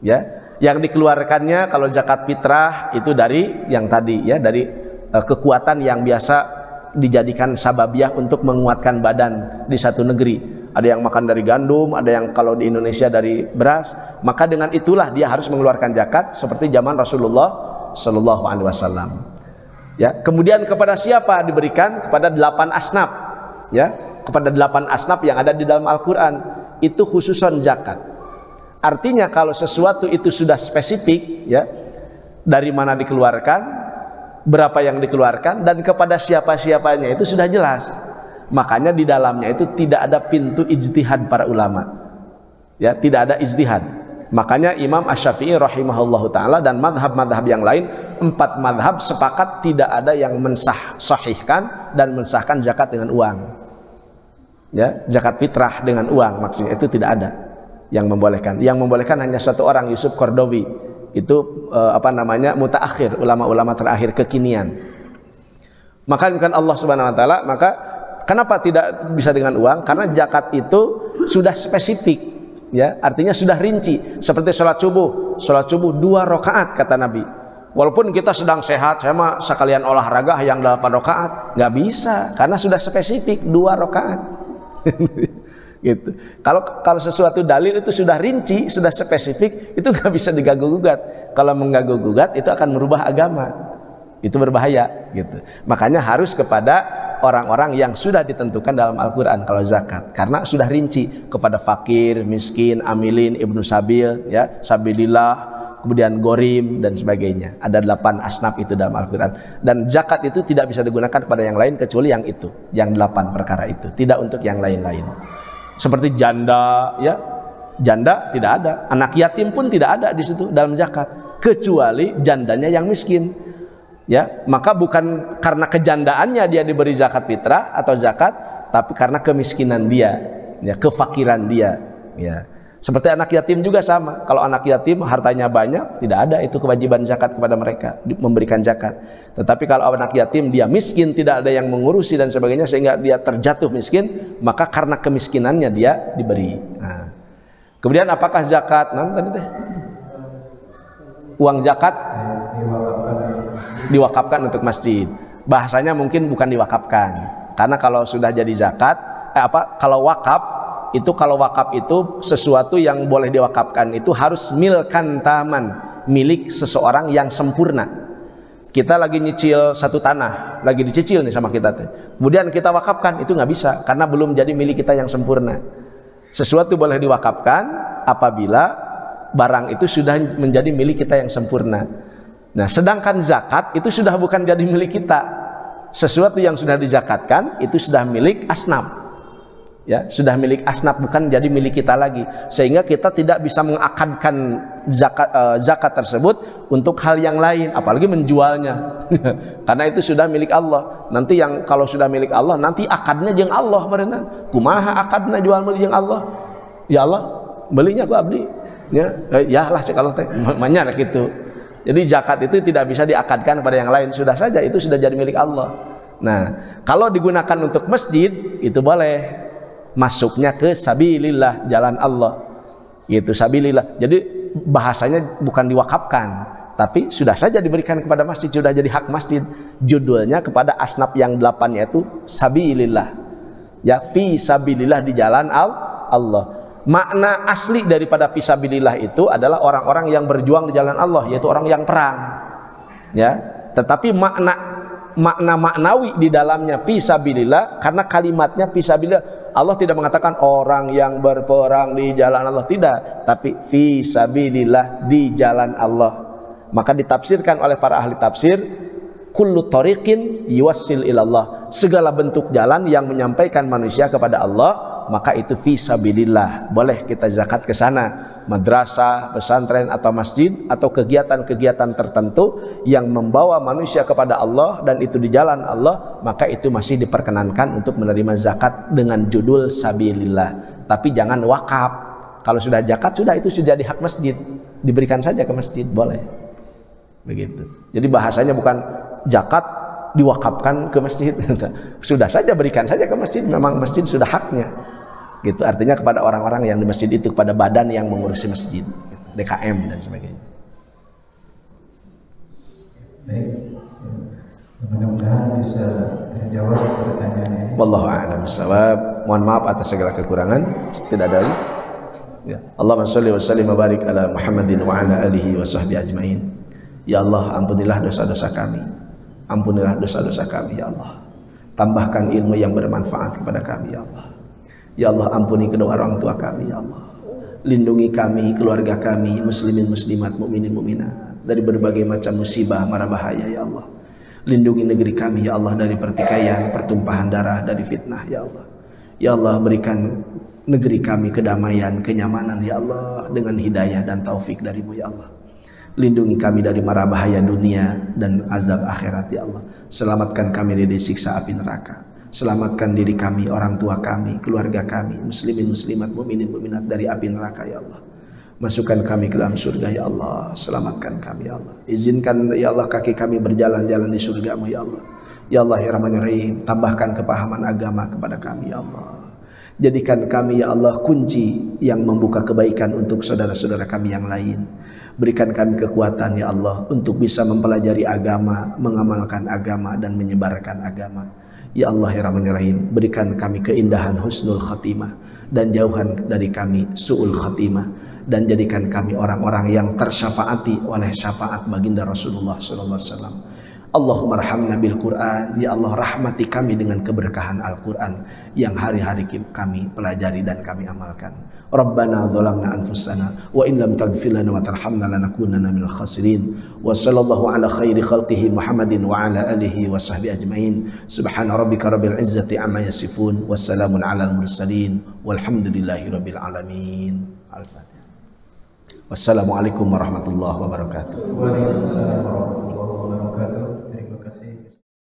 ya. Yang dikeluarkannya kalau zakat fitrah itu dari yang tadi, ya, dari kekuatan yang biasa dijadikan sababiyah untuk menguatkan badan di satu negeri. Ada yang makan dari gandum, ada yang kalau di Indonesia dari beras. Maka dengan itulah dia harus mengeluarkan zakat seperti zaman Rasulullah Shallallahu Alaihi Wasallam. Ya, kemudian kepada siapa diberikan? Kepada 8 asnaf, ya, kepada 8 asnaf yang ada di dalam Al-Quran. Itu khususon zakat. Artinya kalau sesuatu itu sudah spesifik, ya, dari mana dikeluarkan, berapa yang dikeluarkan, dan kepada siapa-siapanya itu sudah jelas. Makanya di dalamnya itu tidak ada pintu ijtihad para ulama, ya, tidak ada ijtihad. Makanya Imam Asy-Syafi'i rahimahullahu taala dan madhab-madhab yang lain, 4 madhab sepakat tidak ada yang mensahihkan dan mensahkan zakat dengan uang, ya, zakat fitrah dengan uang, maksudnya itu tidak ada yang membolehkan. Yang membolehkan hanya satu orang, Yusuf Qardawi. Itu mutaakhir, ulama-ulama terakhir kekinian. Maka bukan Allah Subhanahu wa taala, maka kenapa tidak bisa dengan uang? Karena zakat itu sudah spesifik, ya, artinya sudah rinci. Seperti sholat subuh 2 rakaat kata Nabi. Walaupun kita sedang sehat, saya mah sekalian olahraga yang 8 rakaat, nggak bisa karena sudah spesifik 2 rakaat. Gitu. Kalau sesuatu dalil itu sudah rinci, sudah spesifik, itu nggak bisa diganggu gugat. Kalau mengganggu gugat itu akan merubah agama, itu berbahaya. Gitu. Makanya harus kepada orang-orang yang sudah ditentukan dalam Al-Quran kalau zakat, karena sudah rinci kepada fakir, miskin, amilin, ibnu sabil, ya, sabilillah, kemudian gorim dan sebagainya. Ada 8 asnaf itu dalam Al-Quran. Dan zakat itu tidak bisa digunakan kepada yang lain kecuali yang itu, yang 8 perkara itu, tidak untuk yang lain-lain. Seperti janda, ya, janda tidak ada, anak yatim pun tidak ada di situ dalam zakat, kecuali jandanya yang miskin, ya. Maka bukan karena kejandaannya dia diberi zakat fitrah atau zakat, tapi karena kemiskinan dia, ya, kefakiran dia, ya. Seperti anak yatim juga sama. Kalau anak yatim hartanya banyak, tidak ada itu kewajiban zakat kepada mereka, memberikan zakat. Tetapi kalau anak yatim dia miskin, tidak ada yang mengurusi dan sebagainya, sehingga dia terjatuh miskin, maka karena kemiskinannya dia diberi. Nah. Kemudian apakah zakat? Tadi teh uang zakat diwakafkan untuk masjid. Bahasanya mungkin bukan diwakafkan, karena kalau sudah jadi zakat, kalau wakaf itu, kalau wakaf itu sesuatu yang boleh diwakafkan itu harus milkan taman, milik seseorang yang sempurna. Kita lagi nyicil satu tanah, lagi dicicil nih sama kita tuh. Kemudian kita wakafkan, itu nggak bisa karena belum jadi milik kita yang sempurna. Sesuatu boleh diwakafkan apabila barang itu sudah menjadi milik kita yang sempurna. Nah, sedangkan zakat itu sudah bukan jadi milik kita. Sesuatu yang sudah dizakatkan itu sudah milik asnaf. Ya, sudah milik asnaf, bukan jadi milik kita lagi, sehingga kita tidak bisa mengakadkan zakat tersebut untuk hal yang lain, apalagi menjualnya. Karena itu sudah milik Allah. Nanti yang kalau sudah milik Allah, nanti akadnya jeung Allah merena. Kumaha akadna jual beli jeung Allah? Ya Allah, belinya ku abdi. Ya lah cek Allah teh. Manya gitu. Jadi zakat itu tidak bisa diakadkan pada yang lain, sudah saja itu sudah jadi milik Allah. Nah, kalau digunakan untuk masjid itu boleh. Masuknya ke sabilillah, jalan Allah, gitu, sabilillah. Jadi bahasanya bukan diwakafkan, tapi sudah saja diberikan kepada masjid, sudah jadi hak masjid. Judulnya kepada asnaf yang 8-nya itu sabilillah, ya, fi sabilillah, di jalan Allah. Makna asli daripada fi sabilillah itu adalah orang-orang yang berjuang di jalan Allah, yaitu orang yang perang, ya. Tetapi makna maknawi di dalamnya fi sabilillah, karena kalimatnya fi sabilillah. Allah tidak mengatakan orang yang berperang di jalan Allah, tidak, tapi fi sabilillah, di jalan Allah. Maka ditafsirkan oleh para ahli tafsir, kullu tariqin yuwassil ilallah, segala bentuk jalan yang menyampaikan manusia kepada Allah, maka itu fi sabilillah. Boleh kita zakat ke sana, madrasah, pesantren atau masjid, atau kegiatan-kegiatan tertentu yang membawa manusia kepada Allah dan itu di jalan Allah, maka itu masih diperkenankan untuk menerima zakat dengan judul sabilillah. Tapi jangan wakaf, Kalau sudah zakat sudah itu sudah jadi hak masjid, diberikan saja ke masjid, boleh. Begitu. Jadi bahasanya bukan zakat diwakafkan ke masjid. Sudah saja berikan saja ke masjid, memang masjid sudah haknya. Gitu. Artinya kepada orang-orang yang di masjid itu, kepada badan yang mengurusi masjid, gitu. DKM dan sebagainya. Baik. Mudah-mudahan bisa menjawab pertanyaannya. Wallahu a'lam bishawab. Mohon maaf atas segala kekurangan. Tidak ada lagi. Ya. Allahumma shalli wa sallim wa barik ala Muhammadin wa ala alihi wa sahbihi ajmain. Ya Allah, ampunilah dosa-dosa kami. Ampunilah dosa-dosa kami ya Allah. Tambahkan ilmu yang bermanfaat kepada kami ya Allah. Ya Allah, ampuni kedua orang tua kami ya Allah. Lindungi kami, keluarga kami, muslimin muslimat, mukminin mukminat dari berbagai macam musibah mara bahaya ya Allah. Lindungi negeri kami ya Allah dari pertikaian, pertumpahan darah, dari fitnah ya Allah. Ya Allah, berikan negeri kami kedamaian, kenyamanan ya Allah, dengan hidayah dan taufik darimu ya Allah. Lindungi kami dari mara bahaya dunia dan azab akhirat ya Allah. Selamatkan kami dari siksa api neraka. Selamatkan diri kami, orang tua kami, keluarga kami, muslimin muslimat, mukminin mukminat dari api neraka ya Allah. Masukkan kami ke dalam surga ya Allah. Selamatkan kami ya Allah. Izinkan ya Allah kaki kami berjalan-jalan di surgamu ya Allah. Ya Allah ya Rahman ya Rahim, tambahkan kepahaman agama kepada kami ya Allah. Jadikan kami ya Allah kunci yang membuka kebaikan untuk saudara-saudara kami yang lain. Berikan kami kekuatan ya Allah untuk bisa mempelajari agama, mengamalkan agama dan menyebarkan agama. Ya Allah ya Rahman ya Rahim, berikan kami keindahan husnul khatimah dan jauhan dari kami su'ul khatimah, dan jadikan kami orang-orang yang tersyafaati oleh syafaat baginda Rasulullah sallallahu alaihi wasallam. Allahumma arhamna bil Quran, ya Allah rahmati kami dengan keberkahan Al-Quran yang hari-hari kami pelajari dan kami amalkan. Rabbana zalamna anfusana wa in lam taghfir lana wa tarhamna lanakunanna minal khasirin. Wa sallallahu ala khairi khalqihi Muhammadin wa ala alihi wa sahbihi ajmain. Subhana rabbika rabbil izzati amma yasifun, wassalamun alal mursalin, walhamdulillahi rabbil alamin. Al-Fatihah. Wassalamualaikum warahmatullahi wabarakatuh. Waalaikumsalam warahmatullahi wabarakatuh.